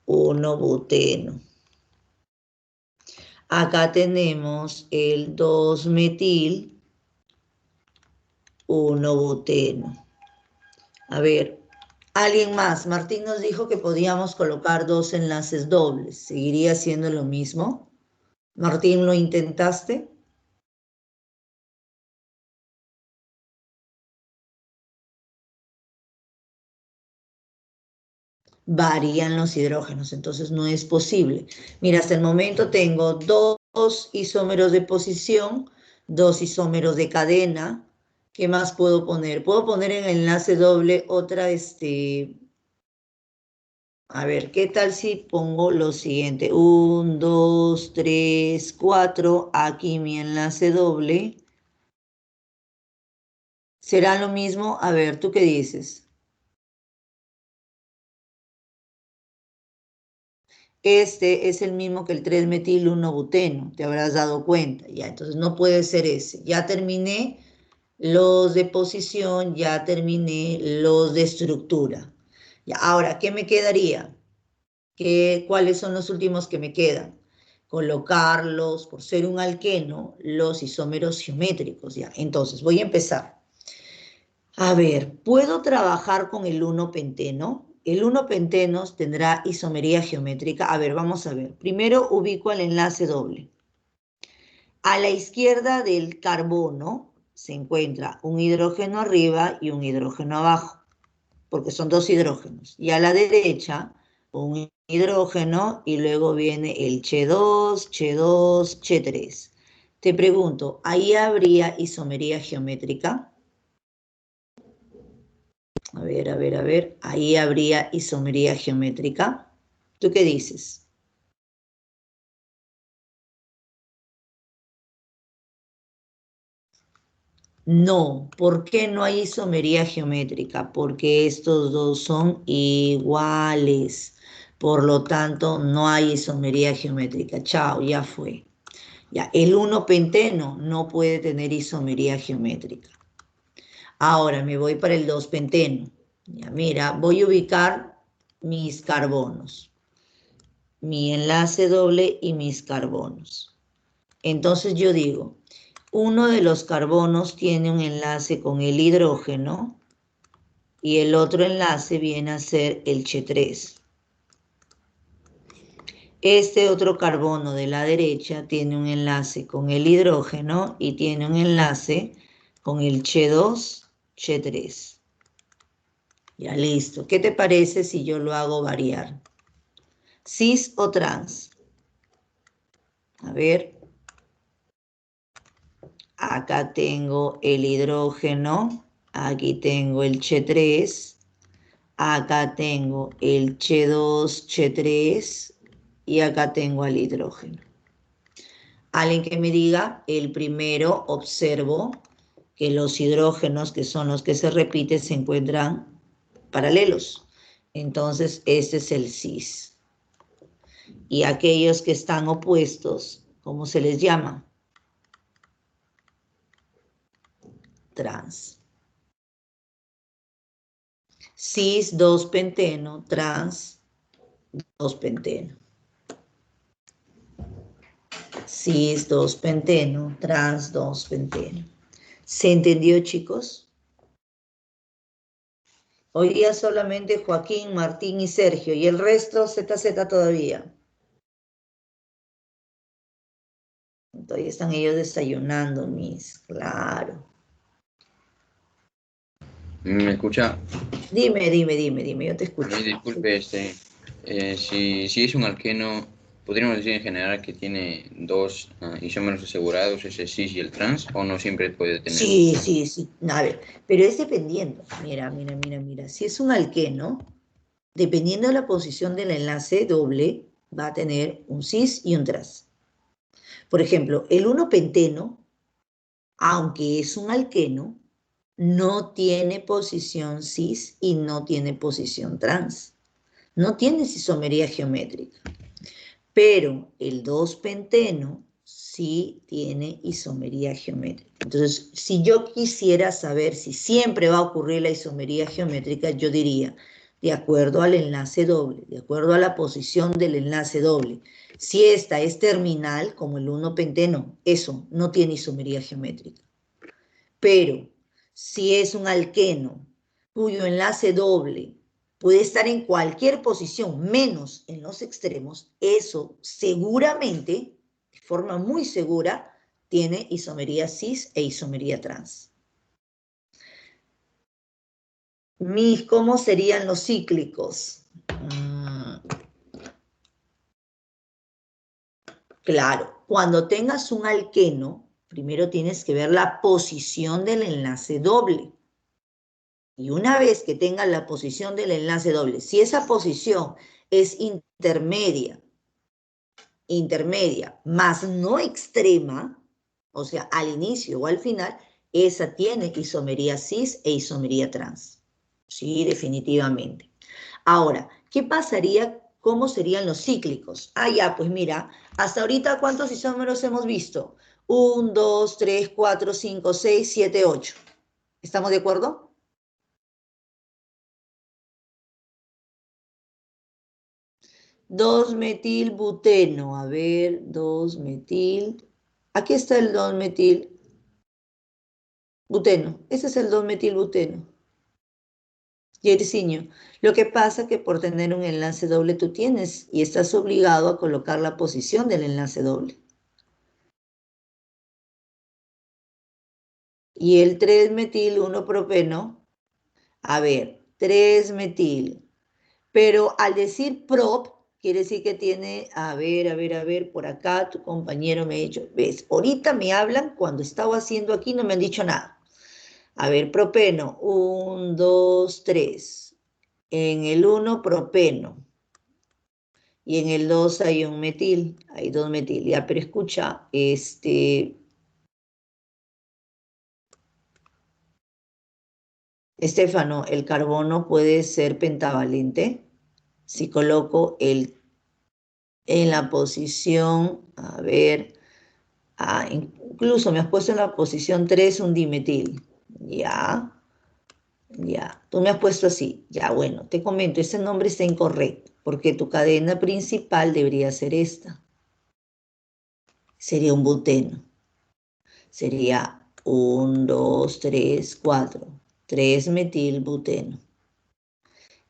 1-buteno. Acá tenemos el 2-metil, 1-buteno. A ver, alguien más. Martín nos dijo que podíamos colocar 2 enlaces dobles. ¿Seguiría siendo lo mismo? Martín, ¿lo intentaste? Varían los hidrógenos, entonces no es posible. Mira, hasta el momento tengo 2 isómeros de posición, 2 isómeros de cadena. ¿Qué más puedo poner? Puedo poner en el enlace doble otra, a ver, ¿qué tal si pongo lo siguiente? 1, 2, 3, 4, aquí mi enlace doble. ¿Será lo mismo? A ver, ¿tú qué dices? Este es el mismo que el 3-metil 1-buteno, te habrás dado cuenta. Ya, entonces no puede ser ese. Ya terminé los de posición, ya terminé los de estructura. Ya, ahora, ¿qué me quedaría? ¿Cuáles son los últimos que me quedan? Colocarlos, por ser un alqueno, los isómeros geométricos. Ya, entonces voy a empezar. A ver, ¿puedo trabajar con el 1-penteno? El 1-penteno tendrá isomería geométrica. A ver, vamos a ver. Primero ubico el enlace doble. A la izquierda del carbono se encuentra un hidrógeno arriba y un hidrógeno abajo, porque son 2 hidrógenos. Y a la derecha, un hidrógeno y luego viene el Ch2, Ch2, Ch3. Te pregunto, ¿ahí habría isomería geométrica? A ver. Ahí habría isomería geométrica. ¿Tú qué dices? No. ¿Por qué no hay isomería geométrica? Porque estos dos son iguales. Por lo tanto, no hay isomería geométrica. Chao, ya fue. Ya, el 1-penteno no puede tener isomería geométrica. Ahora me voy para el 2-penteno. Ya, mira, voy a ubicar mis carbonos. Mi enlace doble y mis carbonos. Entonces yo digo, uno de los carbonos tiene un enlace con el hidrógeno y el otro enlace viene a ser el Ch3. Este otro carbono de la derecha tiene un enlace con el hidrógeno y tiene un enlace con el Ch2, Ch3. Ya listo. ¿Qué te parece si yo lo hago variar? ¿Cis o trans? A ver. Acá tengo el hidrógeno. Aquí tengo el Ch3. Acá tengo el Ch2, Ch3. Y acá tengo el hidrógeno. Alguien que me diga, el primero observo que los hidrógenos, que son los que se repiten, se encuentran paralelos. Entonces, este es el cis. Y aquellos que están opuestos, ¿cómo se les llama? Trans. Cis 2-penteno, trans 2-penteno. Cis 2-penteno, trans 2-penteno. ¿Se entendió, chicos? Hoy día solamente Joaquín, Martín y Sergio, y el resto ZZ todavía. Todavía están ellos desayunando, mis, claro. ¿Me escucha? Dime, yo te escucho. Disculpe, si es un alqueno, podríamos decir en general que tiene dos isómeros asegurados, ese cis y el trans, o no siempre puede tener. Sí. A ver, pero es dependiendo. Mira. Si es un alqueno, dependiendo de la posición del enlace doble, va a tener un cis y un trans. Por ejemplo, el 1-penteno, aunque es un alqueno, no tiene posición cis y no tiene posición trans. No tiene isomería geométrica. Pero el 2-penteno sí tiene isomería geométrica. Entonces, si yo quisiera saber si siempre va a ocurrir la isomería geométrica, yo diría, de acuerdo al enlace doble, de acuerdo a la posición del enlace doble, si esta es terminal, como el 1-penteno, eso no tiene isomería geométrica. Pero si es un alqueno cuyo enlace doble puede estar en cualquier posición, menos en los extremos, eso seguramente, de forma muy segura, tiene isomería cis e isomería trans. ¿Cómo serían los cíclicos? Claro, cuando tengas un alqueno, primero tienes que ver la posición del enlace doble. Y una vez que tengas la posición del enlace doble, si esa posición es intermedia, más no extrema, o sea, al inicio o al final, esa tiene isomería cis e isomería trans. Sí, definitivamente. Ahora, ¿qué pasaría? ¿Cómo serían los cíclicos? Ya, pues mira, hasta ahorita, ¿cuántos isómeros hemos visto? 1, 2, 3, 4, 5, 6, 7, 8. ¿Estamos de acuerdo? 2-metilbuteno, a ver, 2-metil, aquí está el 2-metilbuteno, ese es el 2-metilbuteno. Yersinio, lo que pasa que por tener un enlace doble tú tienes y estás obligado a colocar la posición del enlace doble. Y el 3-metil-1-propeno, a ver, 3-metil, pero al decir prop, quiere decir que tiene, a ver, por acá tu compañero me ha dicho, ves, ahorita me hablan, cuando estaba haciendo aquí no me han dicho nada. A ver, propeno, 1, 2, 3. En el 1, propeno. Y en el 2 hay un metil, hay 2 metil. Ya, pero escucha, Estefano, el carbono puede ser pentavalente si coloco en la posición, a ver, incluso me has puesto en la posición 3 un dimetil, ¿ya? Ya, tú me has puesto así. Ya, bueno, te comento, ese nombre está incorrecto, porque tu cadena principal debería ser esta. Sería un buteno. Sería 1, 2, 3, 4. 3-metilbuteno.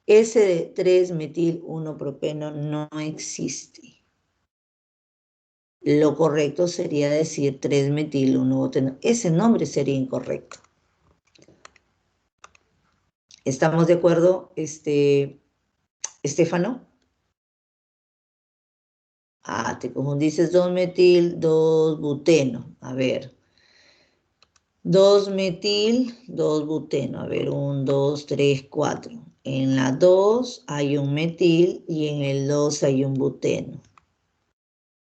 Ese de 3-metil-1-propeno no existe. Lo correcto sería decir 3-metil-1-buteno. Ese nombre sería incorrecto. ¿Estamos de acuerdo, Estefano? Ah, te confundiste 2-metil, 2-buteno. A ver. 2-metil, 2-buteno. A ver, 1, 2, 3, 4. En la 2 hay un metil y en el 2 hay un buteno.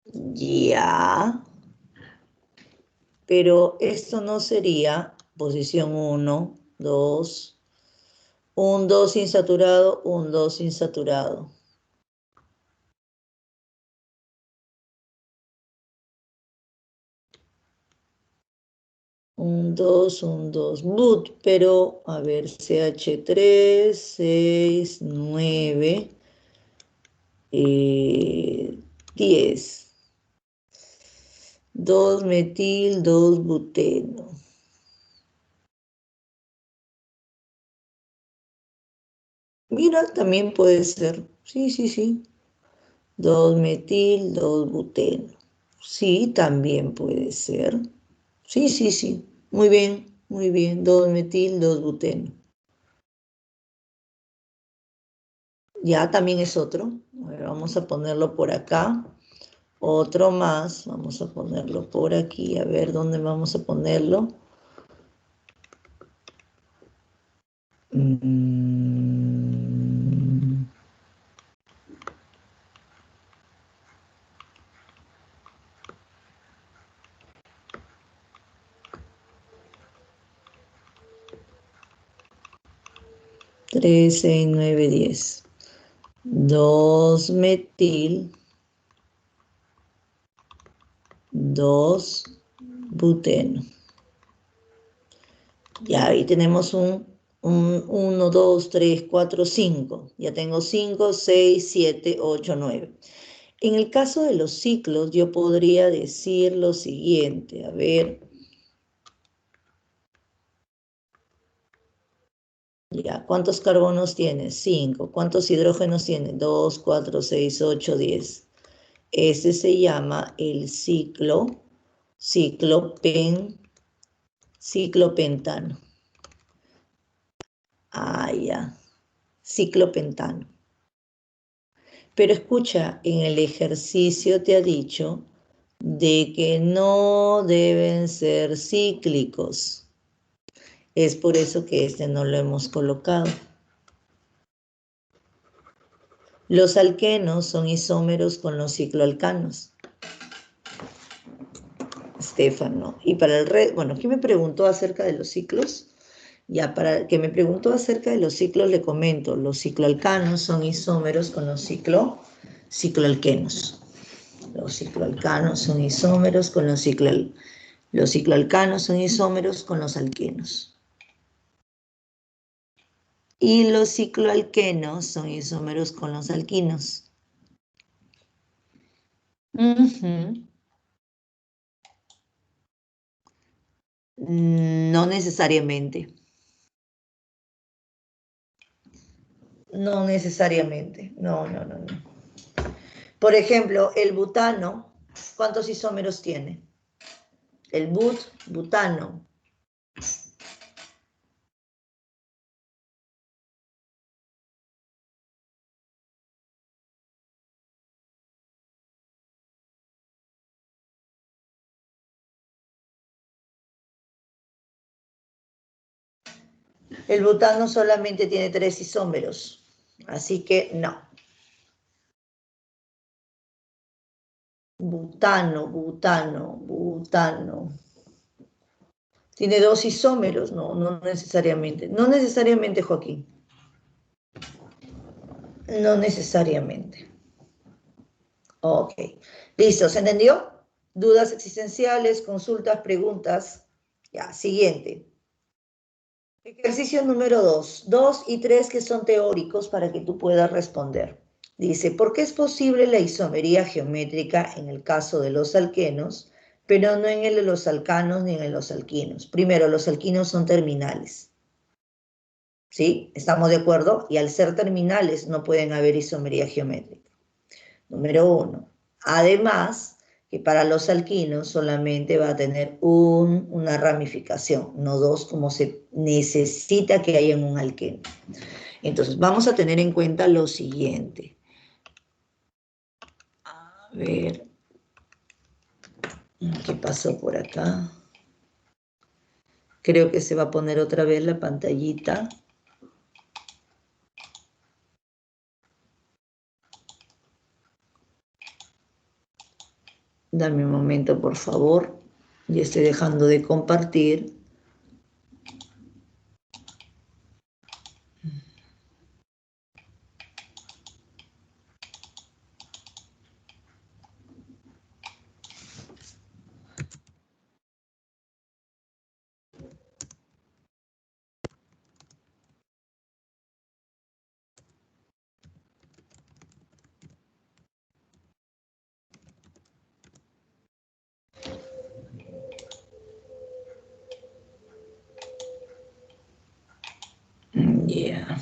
Ya. Pero esto no sería posición 1, 2, un 2 insaturado, un 2 insaturado. Un 2, but, pero a ver, CH3, 6, 9, 10. 2-metil, 2-buteno. Mira, también puede ser. Sí, sí, sí. 2-metil, 2-buteno. Sí, también puede ser. Sí, sí, sí. Muy bien, muy bien. 2-metil, 2-buteno. Ya también es otro. A ver, vamos a ponerlo por acá. Otro más. Vamos a ponerlo por aquí. A ver dónde vamos a ponerlo. Mm. 3, 6, 9, 10. 2-metil, 2-buteno. Ya ahí tenemos un 1, 2, 3, 4, 5. Ya tengo 5, 6, 7, 8, 9. En el caso de los ciclos, yo podría decir lo siguiente. A ver. Ya, ¿cuántos carbonos tiene? 5. ¿Cuántos hidrógenos tiene? 2, 4, 6, 8, 10. Ese se llama el ciclopentano. Ah, ya. Ciclopentano. Pero escucha, en el ejercicio te ha dicho de que no deben ser cíclicos. Es por eso que este no lo hemos colocado. Los alquenos son isómeros con los cicloalcanos. Estefano. Y para el resto, bueno, ¿quién me preguntó acerca de los ciclos? Ya, para el que me preguntó acerca de los ciclos, le comento, los cicloalcanos son isómeros con los cicloalquenos. Los cicloalcanos son isómeros con los cicloalcanos son isómeros con los alquenos. Y los cicloalquenos son isómeros con los alquinos. No necesariamente. No necesariamente. No, no, no, no. Por ejemplo, el butano, ¿cuántos isómeros tiene? El butano. El butano solamente tiene 3 isómeros, así que no. Butano. ¿Tiene 2 isómeros? No, no necesariamente. No necesariamente, Joaquín. No necesariamente. Ok. Listo, ¿se entendió? ¿Dudas existenciales, consultas, preguntas? Ya, siguiente. Ejercicio número 2. 2 y 3 que son teóricos para que tú puedas responder. Dice, ¿por qué es posible la isomería geométrica en el caso de los alquenos, pero no en el de los alcanos ni en los alquinos? Primero, los alquinos son terminales. ¿Sí? ¿Estamos de acuerdo? Y al ser terminales no pueden haber isomería geométrica. Número 1. Además, que para los alquinos solamente va a tener una ramificación, no dos como se necesita que haya en un alqueno. Entonces, vamos a tener en cuenta lo siguiente. A ver, ¿qué pasó por acá? Creo que se va a poner otra vez la pantallita. Dame un momento, por favor. Ya estoy dejando de compartir. Ya.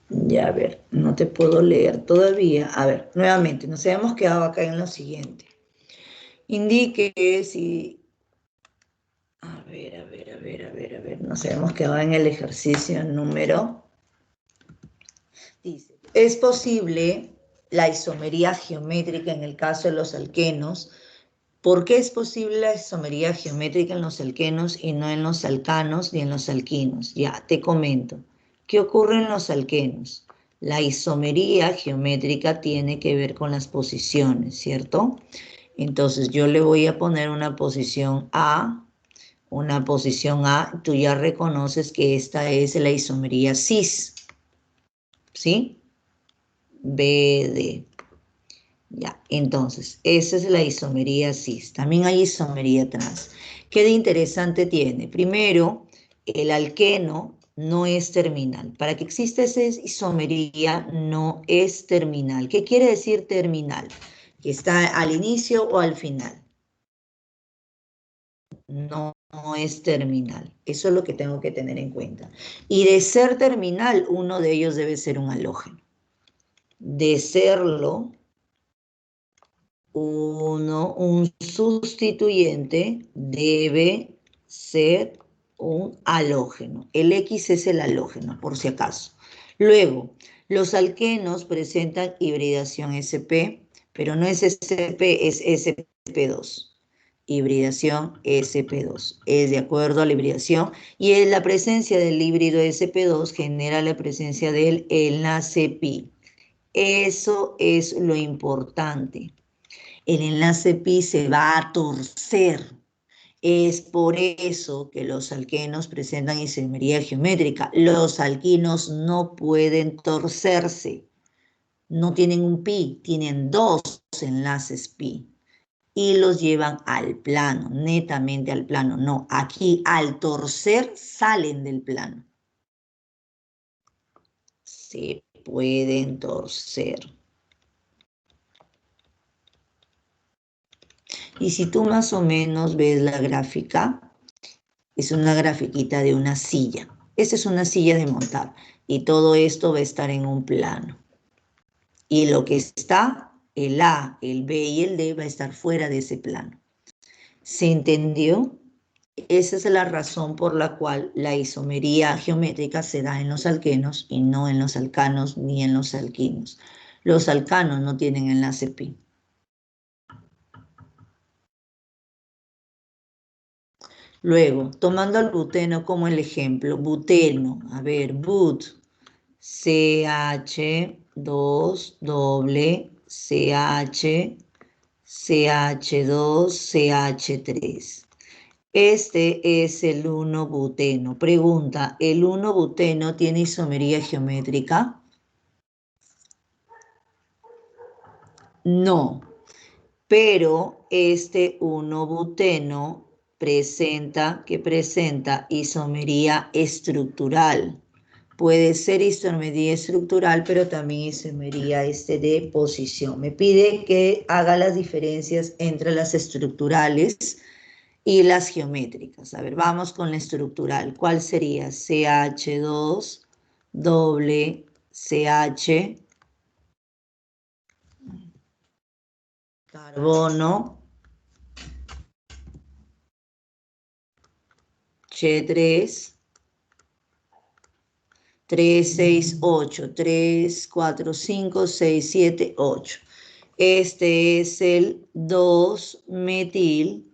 Ya, a ver, no te puedo leer todavía. A ver, nuevamente, nos habíamos quedado acá en lo siguiente. Indique si... A ver, nos habíamos quedado en el ejercicio número... Dice, es posible la isomería geométrica en el caso de los alquenos. ¿Por qué es posible la isomería geométrica en los alquenos y no en los alcanos ni en los alquinos? Ya, te comento. ¿Qué ocurre en los alquenos? La isomería geométrica tiene que ver con las posiciones, ¿cierto? Entonces yo le voy a poner una posición A, tú ya reconoces que esta es la isomería cis, ¿sí? BD. Ya, entonces, esa es la isomería cis. También hay isomería trans. ¿Qué de interesante tiene? Primero, el alqueno no es terminal. Para que exista esa isomería, no es terminal. ¿Qué quiere decir terminal? Que está al inicio o al final. No, no es terminal. Eso es lo que tengo que tener en cuenta. Y de ser terminal, uno de ellos debe ser un halógeno. De serlo, un sustituyente debe ser un halógeno. El X es el halógeno, por si acaso. Luego, los alquenos presentan hibridación sp, pero no es sp, es sp2. Hibridación sp2. Es de acuerdo a la hibridación. Y en la presencia del híbrido sp2 genera la presencia del enlace pi. Eso es lo importante. El enlace pi se va a torcer. Es por eso que los alquenos presentan isomería geométrica. Los alquinos no pueden torcerse. No tienen un pi, tienen dos enlaces pi. Y los llevan al plano, netamente al plano. No, aquí al torcer salen del plano. Se pueden torcer. Y si tú más o menos ves la gráfica, es una grafiquita de una silla. Esta es una silla de montar y todo esto va a estar en un plano. Y lo que está, el A, el B y el D va a estar fuera de ese plano. ¿Se entendió? Esa es la razón por la cual la isomería geométrica se da en los alquenos y no en los alcanos ni en los alquinos. Los alcanos no tienen enlace pi. Luego, tomando al buteno como el ejemplo, buteno, a ver, but, CH2 doble, CH, CH2, CH3. Este es el 1-buteno. Pregunta, ¿el 1-buteno tiene isomería geométrica? No, pero este 1-buteno presenta isomería estructural. Puede ser isomería estructural, pero también isomería de posición. Me pide que haga las diferencias entre las estructurales y las geométricas. A ver, vamos con la estructural. ¿Cuál sería? CH2 doble CH, carbono, Ch3, 3, 6, 8, 3, 4, 5, 6, 7, 8. Este es el 2-metil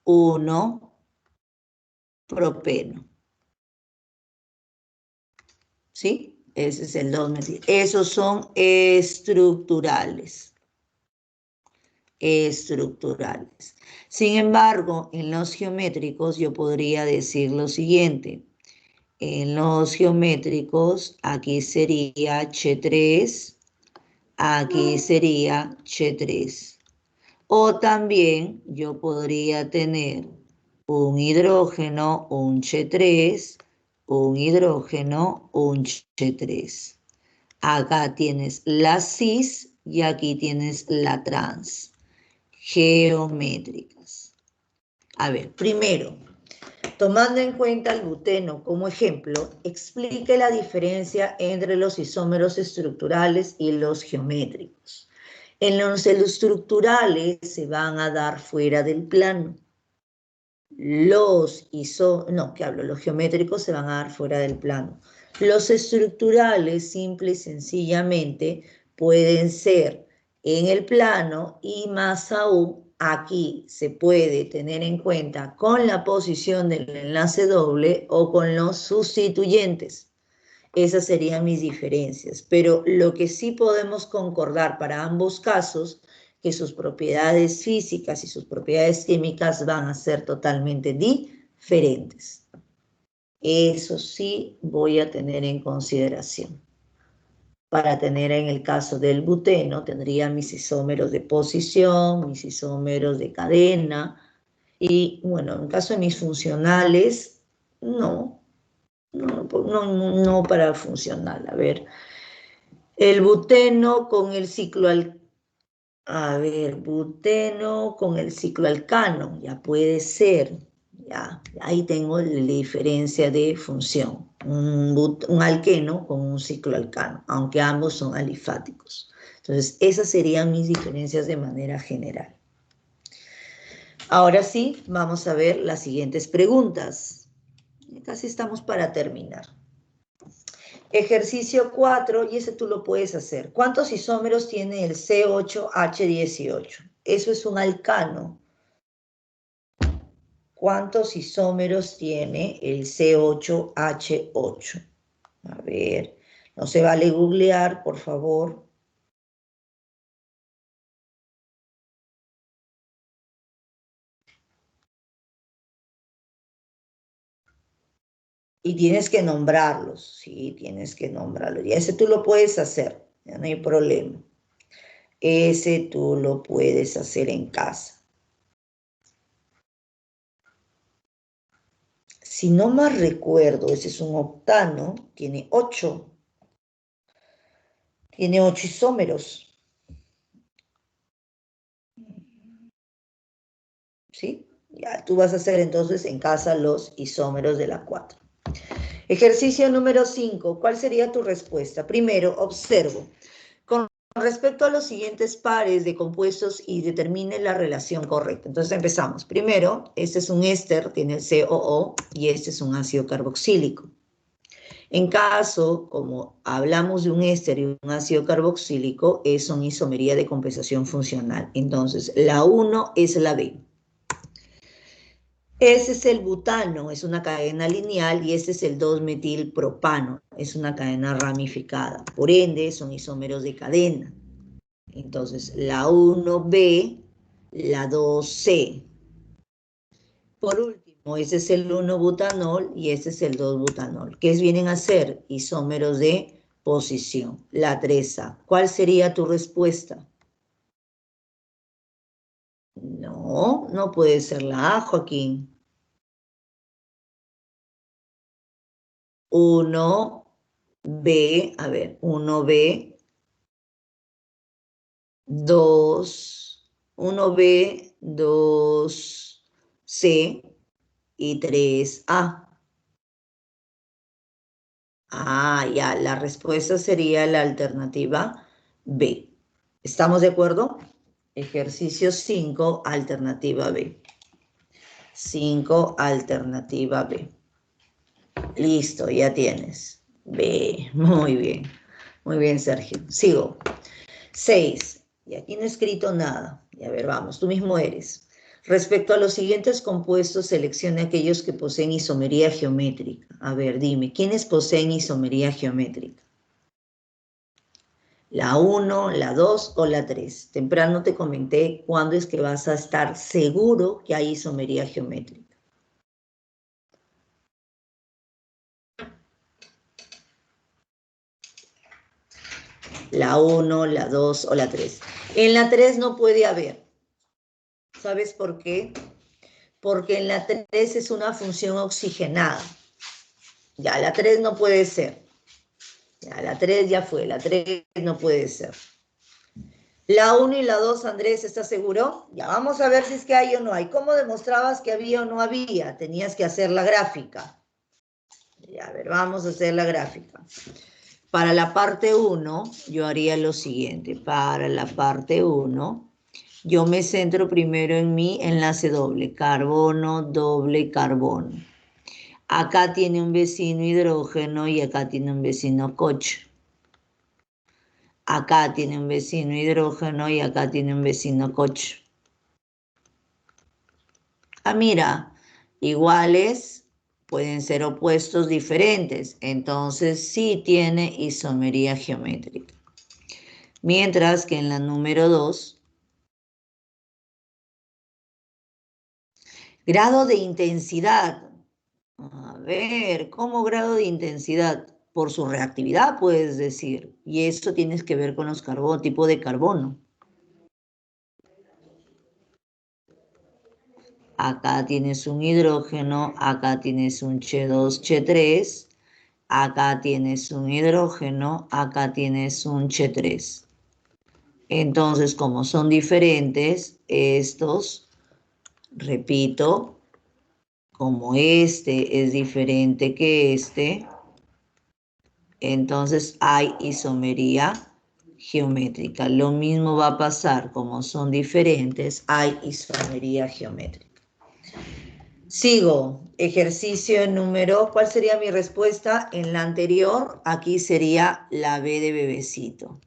1-propeno. ¿Sí? Ese es el 2-metil. Esos son estructurales. Estructurales. Sin embargo, en los geométricos yo podría decir lo siguiente. En los geométricos, aquí sería Ch3, aquí sería Ch3. O también yo podría tener un hidrógeno, un Ch3, un hidrógeno, un Ch3. Acá tienes la cis y aquí tienes la trans. Geométricas. A ver, primero, tomando en cuenta el buteno como ejemplo, explique la diferencia entre los isómeros estructurales y los geométricos. En los estructurales se van a dar fuera del plano. Los geométricos se van a dar fuera del plano. Los estructurales, simple y sencillamente, pueden ser en el plano y más aún aquí se puede tener en cuenta con la posición del enlace doble o con los sustituyentes. Esas serían mis diferencias, pero lo que sí podemos concordar para ambos casos, que sus propiedades físicas y sus propiedades químicas van a ser totalmente diferentes. Eso sí voy a tener en consideración. Para tener en el caso del buteno, tendría mis isómeros de posición, mis isómeros de cadena, y bueno, en el caso de mis funcionales, no para funcional. A ver, el buteno con el buteno con el cicloalcano, ya puede ser, ya, ahí tengo la diferencia de función, un alqueno con un cicloalcano, aunque ambos son alifáticos. Entonces, esas serían mis diferencias de manera general. Ahora sí, vamos a ver las siguientes preguntas. Casi estamos para terminar. Ejercicio 4, y ese tú lo puedes hacer. ¿Cuántos isómeros tiene el C8H18? Eso es un alcano. ¿Cuántos isómeros tiene el C8H8? A ver, no se vale googlear, por favor. Y tienes que nombrarlos, sí, tienes que nombrarlos. Y ese tú lo puedes hacer, ya no hay problema. Ese tú lo puedes hacer en casa. Si no más recuerdo, ese es un octano, tiene 8. Tiene 8 isómeros. ¿Sí? Ya, tú vas a hacer entonces en casa los isómeros de la 4. Ejercicio número 5. ¿Cuál sería tu respuesta? Primero, observo. Con respecto a los siguientes pares de compuestos y determine la relación correcta. Entonces empezamos. Primero, este es un éster, tiene el COO, y este es un ácido carboxílico. En caso, como hablamos de un éster y un ácido carboxílico, es una isomería de compensación funcional. Entonces, la 1 es la B. Ese es el butano, es una cadena lineal, y este es el 2-metilpropano, es una cadena ramificada. Por ende, son isómeros de cadena. Entonces, la 1B, la 2C. Por último, ese es el 1-butanol y este es el 2-butanol. ¿Qué vienen a ser? Isómeros de posición. La 3A. ¿Cuál sería tu respuesta? No. No, no puede ser la A, Joaquín. 1B, a ver, 1B, 2, 1B, 2C y 3A. Ah, ya, la respuesta sería la alternativa B. ¿Estamos de acuerdo? Ejercicio 5, alternativa B. 5, alternativa B. Listo, ya tienes. B, muy bien. Muy bien, Sergio. Sigo. 6. Y aquí no he escrito nada. Y a ver, vamos, tú mismo eres. Respecto a los siguientes compuestos, seleccione aquellos que poseen isomería geométrica. A ver, dime, ¿quiénes poseen isomería geométrica? ¿La 1, la 2 o la 3? Temprano te comenté cuándo es que vas a estar seguro que hay isomería geométrica. La 1, la 2 o la 3. En la 3 no puede haber. ¿Sabes por qué? Porque en la 3 es una función oxigenada. Ya, la 3 no puede ser. Ya, la 3 ya fue, la 3 no puede ser. La 1 y la 2, Andrés, ¿estás seguro? Ya, vamos a ver si es que hay o no hay. ¿Cómo demostrabas que había o no había? Tenías que hacer la gráfica. Ya, a ver, vamos a hacer la gráfica. Para la parte 1, yo haría lo siguiente. Para la parte 1, yo me centro primero en mi enlace doble. Carbono, doble carbono. Acá tiene un vecino hidrógeno y acá tiene un vecino coche. Acá tiene un vecino hidrógeno y acá tiene un vecino coche. Ah, mira, iguales pueden ser opuestos diferentes. Entonces sí tiene isomería geométrica. Mientras que en la número 2, grado de intensidad. A ver, ¿cómo grado de intensidad? Por su reactividad, puedes decir. Y eso tienes que ver con los carbonos, tipo de carbono. Acá tienes un hidrógeno, acá tienes un Ch2, Ch3, acá tienes un hidrógeno, acá tienes un Ch3. Entonces, como son diferentes, estos, repito, como este es diferente que este, entonces hay isomería geométrica. Lo mismo va a pasar, como son diferentes, hay isomería geométrica. Sigo, ejercicio número, ¿cuál sería mi respuesta? En la anterior, aquí sería la B de bebecito.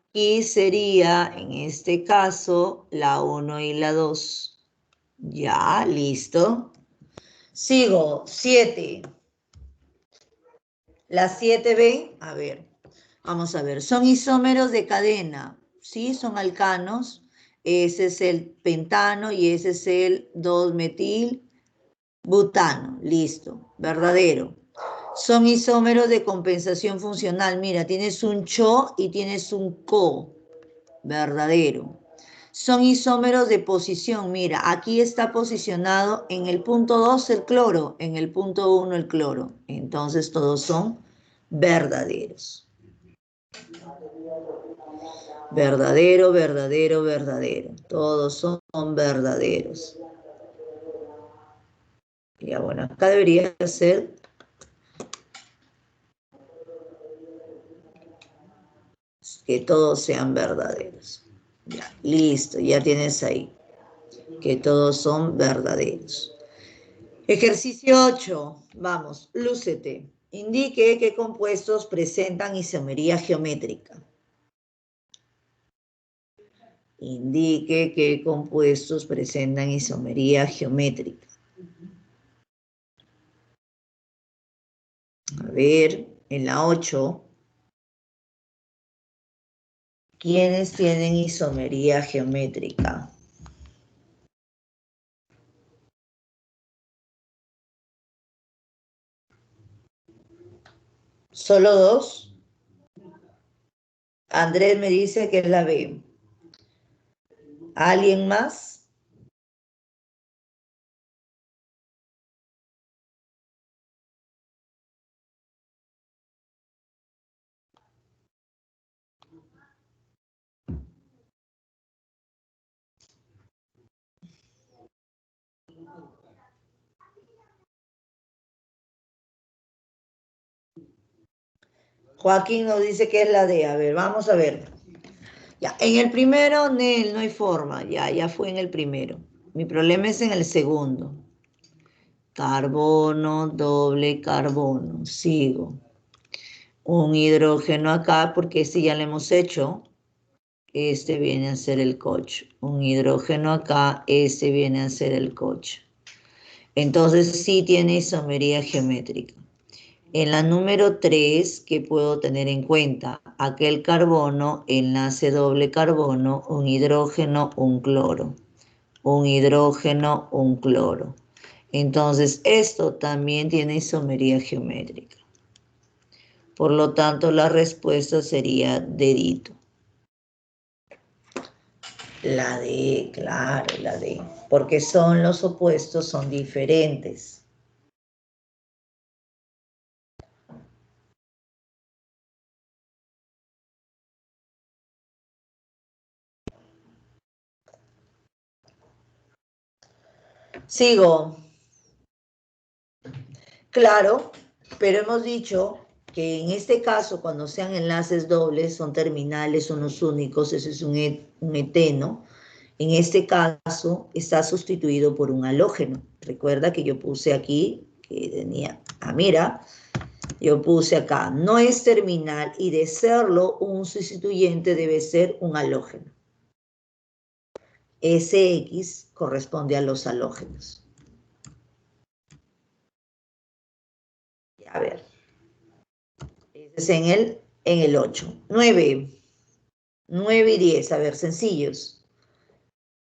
Aquí sería, en este caso, la 1 y la 2. Ya, listo. Sigo, 7. La 7B, a ver, vamos a ver, son isómeros de cadena, ¿sí? Son alcanos. Ese es el pentano y ese es el 2-metil. Butano, listo, verdadero. Son isómeros de compensación funcional. Mira, tienes un CHO y tienes un CO, verdadero. Son isómeros de posición. Mira, aquí está posicionado en el punto 2 el cloro, en el punto 1 el cloro. Entonces todos son verdaderos. Verdadero, verdadero, verdadero. Todos son verdaderos. Ya bueno, acá debería ser que todos sean verdaderos. Ya, listo, ya tienes ahí. Que todos son verdaderos. Ejercicio 8. Vamos, lúcete. Indique qué compuestos presentan isomería geométrica. Indique qué compuestos presentan isomería geométrica. A ver, en la 8. ¿Quiénes tienen isomería geométrica? ¿Solo 2? Andrés me dice que es la B. ¿Alguien más? Joaquín nos dice que es la D. A ver, vamos a ver. Ya, en el primero, Nel, no hay forma. Ya fue en el primero. Mi problema es en el segundo. Carbono, doble carbono. Sigo. Un hidrógeno acá, porque este ya lo hemos hecho. Este viene a ser el coche. Un hidrógeno acá, este viene a ser el coche. Entonces sí tiene isomería geométrica. En la número 3, ¿qué puedo tener en cuenta? Aquel carbono, enlace doble carbono, un hidrógeno, un cloro. Un hidrógeno, un cloro. Entonces, esto también tiene isomería geométrica. Por lo tanto, la respuesta sería dedito. La D, claro, la D. Porque son los opuestos, son diferentes. Sigo. Claro, pero hemos dicho que en este caso, cuando sean enlaces dobles, son terminales, son los únicos, ese es un eteno. En este caso, está sustituido por un halógeno. Recuerda que yo puse aquí, que tenía, mira, yo puse acá, no es terminal y de serlo, un sustituyente debe ser un halógeno. SX corresponde a los halógenos. A ver, es en el 8. 9 y 10, a ver, sencillos.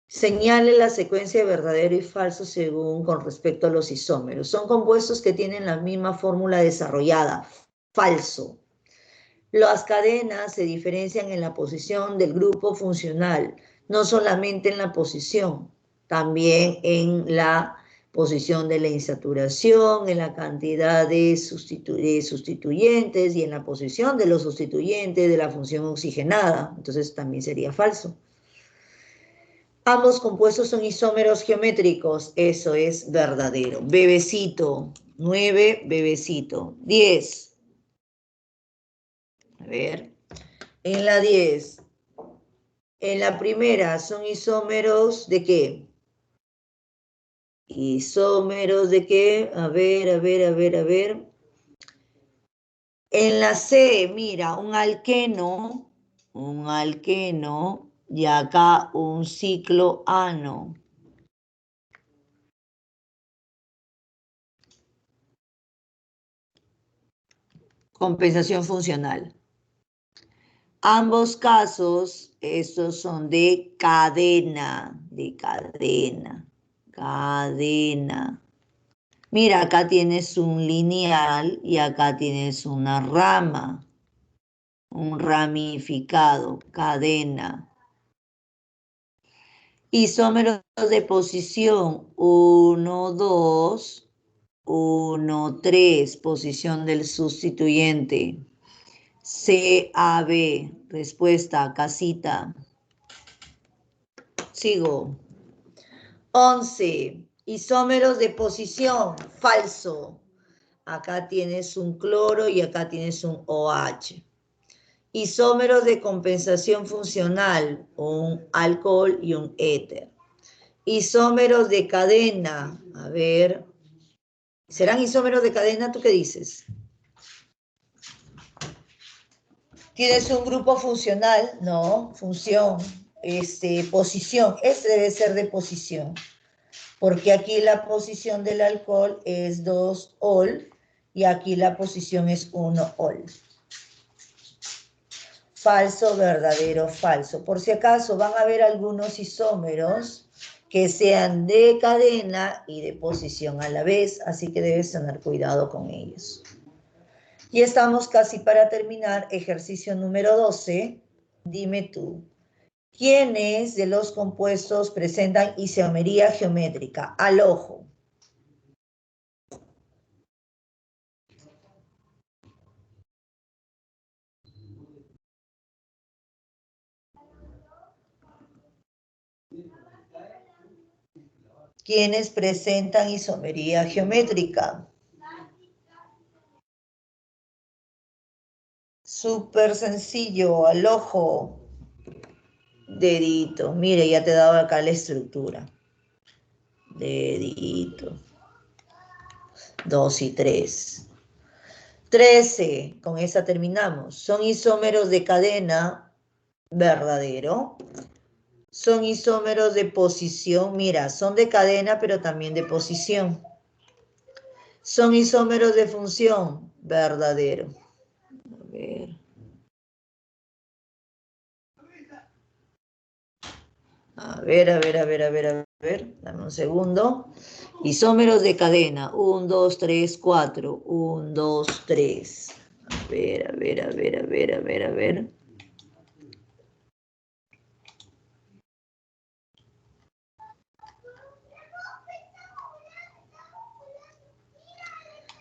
Señale la secuencia de verdadero y falso según con respecto a los isómeros. Son compuestos que tienen la misma fórmula desarrollada. Falso. Las cadenas se diferencian en la posición del grupo funcional, no solamente en la posición, también en la posición de la insaturación, en la cantidad de sustituyentes y en la posición de los sustituyentes de la función oxigenada. Entonces también sería falso. Ambos compuestos son isómeros geométricos, eso es verdadero. Bebecito, 9, bebecito. 10. A ver, en la 10. En la primera son isómeros ¿de qué? ¿Isómeros de qué? A ver. En la C, mira, un alqueno, y acá un cicloano. Compensación funcional. Ambos casos, estos son de cadena. Mira, acá tienes un lineal y acá tienes una rama, un ramificado, cadena. Isómeros de posición 1, 2, 1, 3, posición del sustituyente. CAB, respuesta, casita. Sigo. 11. Isómeros de posición, falso. Acá tienes un cloro y acá tienes un OH. Isómeros de compensación funcional, un alcohol y un éter. Isómeros de cadena, a ver. ¿Serán isómeros de cadena? ¿Tú qué dices? ¿Tienes un grupo funcional? No, función, posición. Este debe ser de posición. Porque aquí la posición del alcohol es 2 ol y aquí la posición es 1 ol. Falso, verdadero, falso. Por si acaso van a haber algunos isómeros que sean de cadena y de posición a la vez, así que debes tener cuidado con ellos. Y estamos casi para terminar, ejercicio número 12. Dime tú, ¿Quiénes de los compuestos presentan isomería geométrica? Al ojo. ¿Quiénes presentan isomería geométrica? Súper sencillo, al ojo. Dedito. Mire, ya te he dado acá la estructura. Dedito. 2 y 3. 13. Con esa terminamos. Son isómeros de cadena. Verdadero. Son isómeros de posición. Mira, son de cadena, pero también de posición. Son isómeros de función. Verdadero. A ver. A ver. Dame un segundo. Isómeros de cadena. 1, 2, 3, 4. 1, 2, 3. A ver.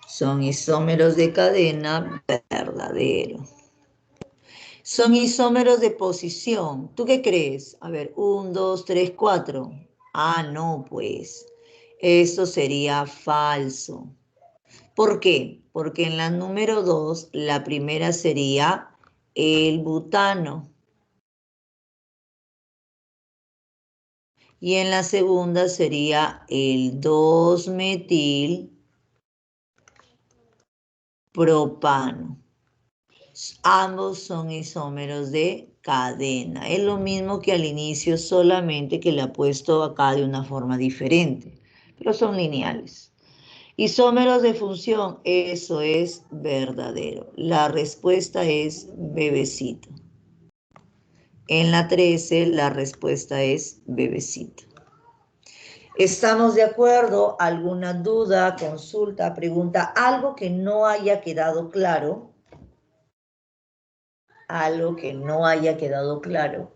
Son isómeros de cadena. Verdadero. Son isómeros de posición. ¿Tú qué crees? A ver, 1, 2, 3, 4. Ah, no, pues. Eso sería falso. ¿Por qué? Porque en la número 2, la primera sería el butano. Y en la segunda sería el 2-metil-propano. Ambos son isómeros de cadena. Es lo mismo que al inicio, solamente que le he puesto acá de una forma diferente. Pero son lineales. Isómeros de función, eso es verdadero. La respuesta es bebecito. En la 13, la respuesta es bebecito. ¿Estamos de acuerdo? ¿Alguna duda, consulta, pregunta? ¿Algo que no haya quedado claro? ¿Algo que no haya quedado claro?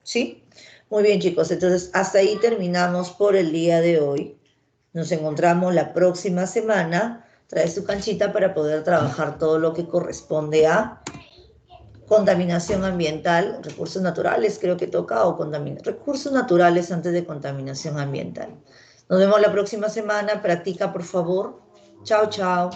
¿Sí? Muy bien, chicos. Entonces, hasta ahí terminamos por el día de hoy. Nos encontramos la próxima semana. Trae su canchita para poder trabajar todo lo que corresponde a contaminación ambiental, recursos naturales, creo que toca, o recursos naturales antes de contaminación ambiental. Nos vemos la próxima semana. Practica, por favor. Chao, chao.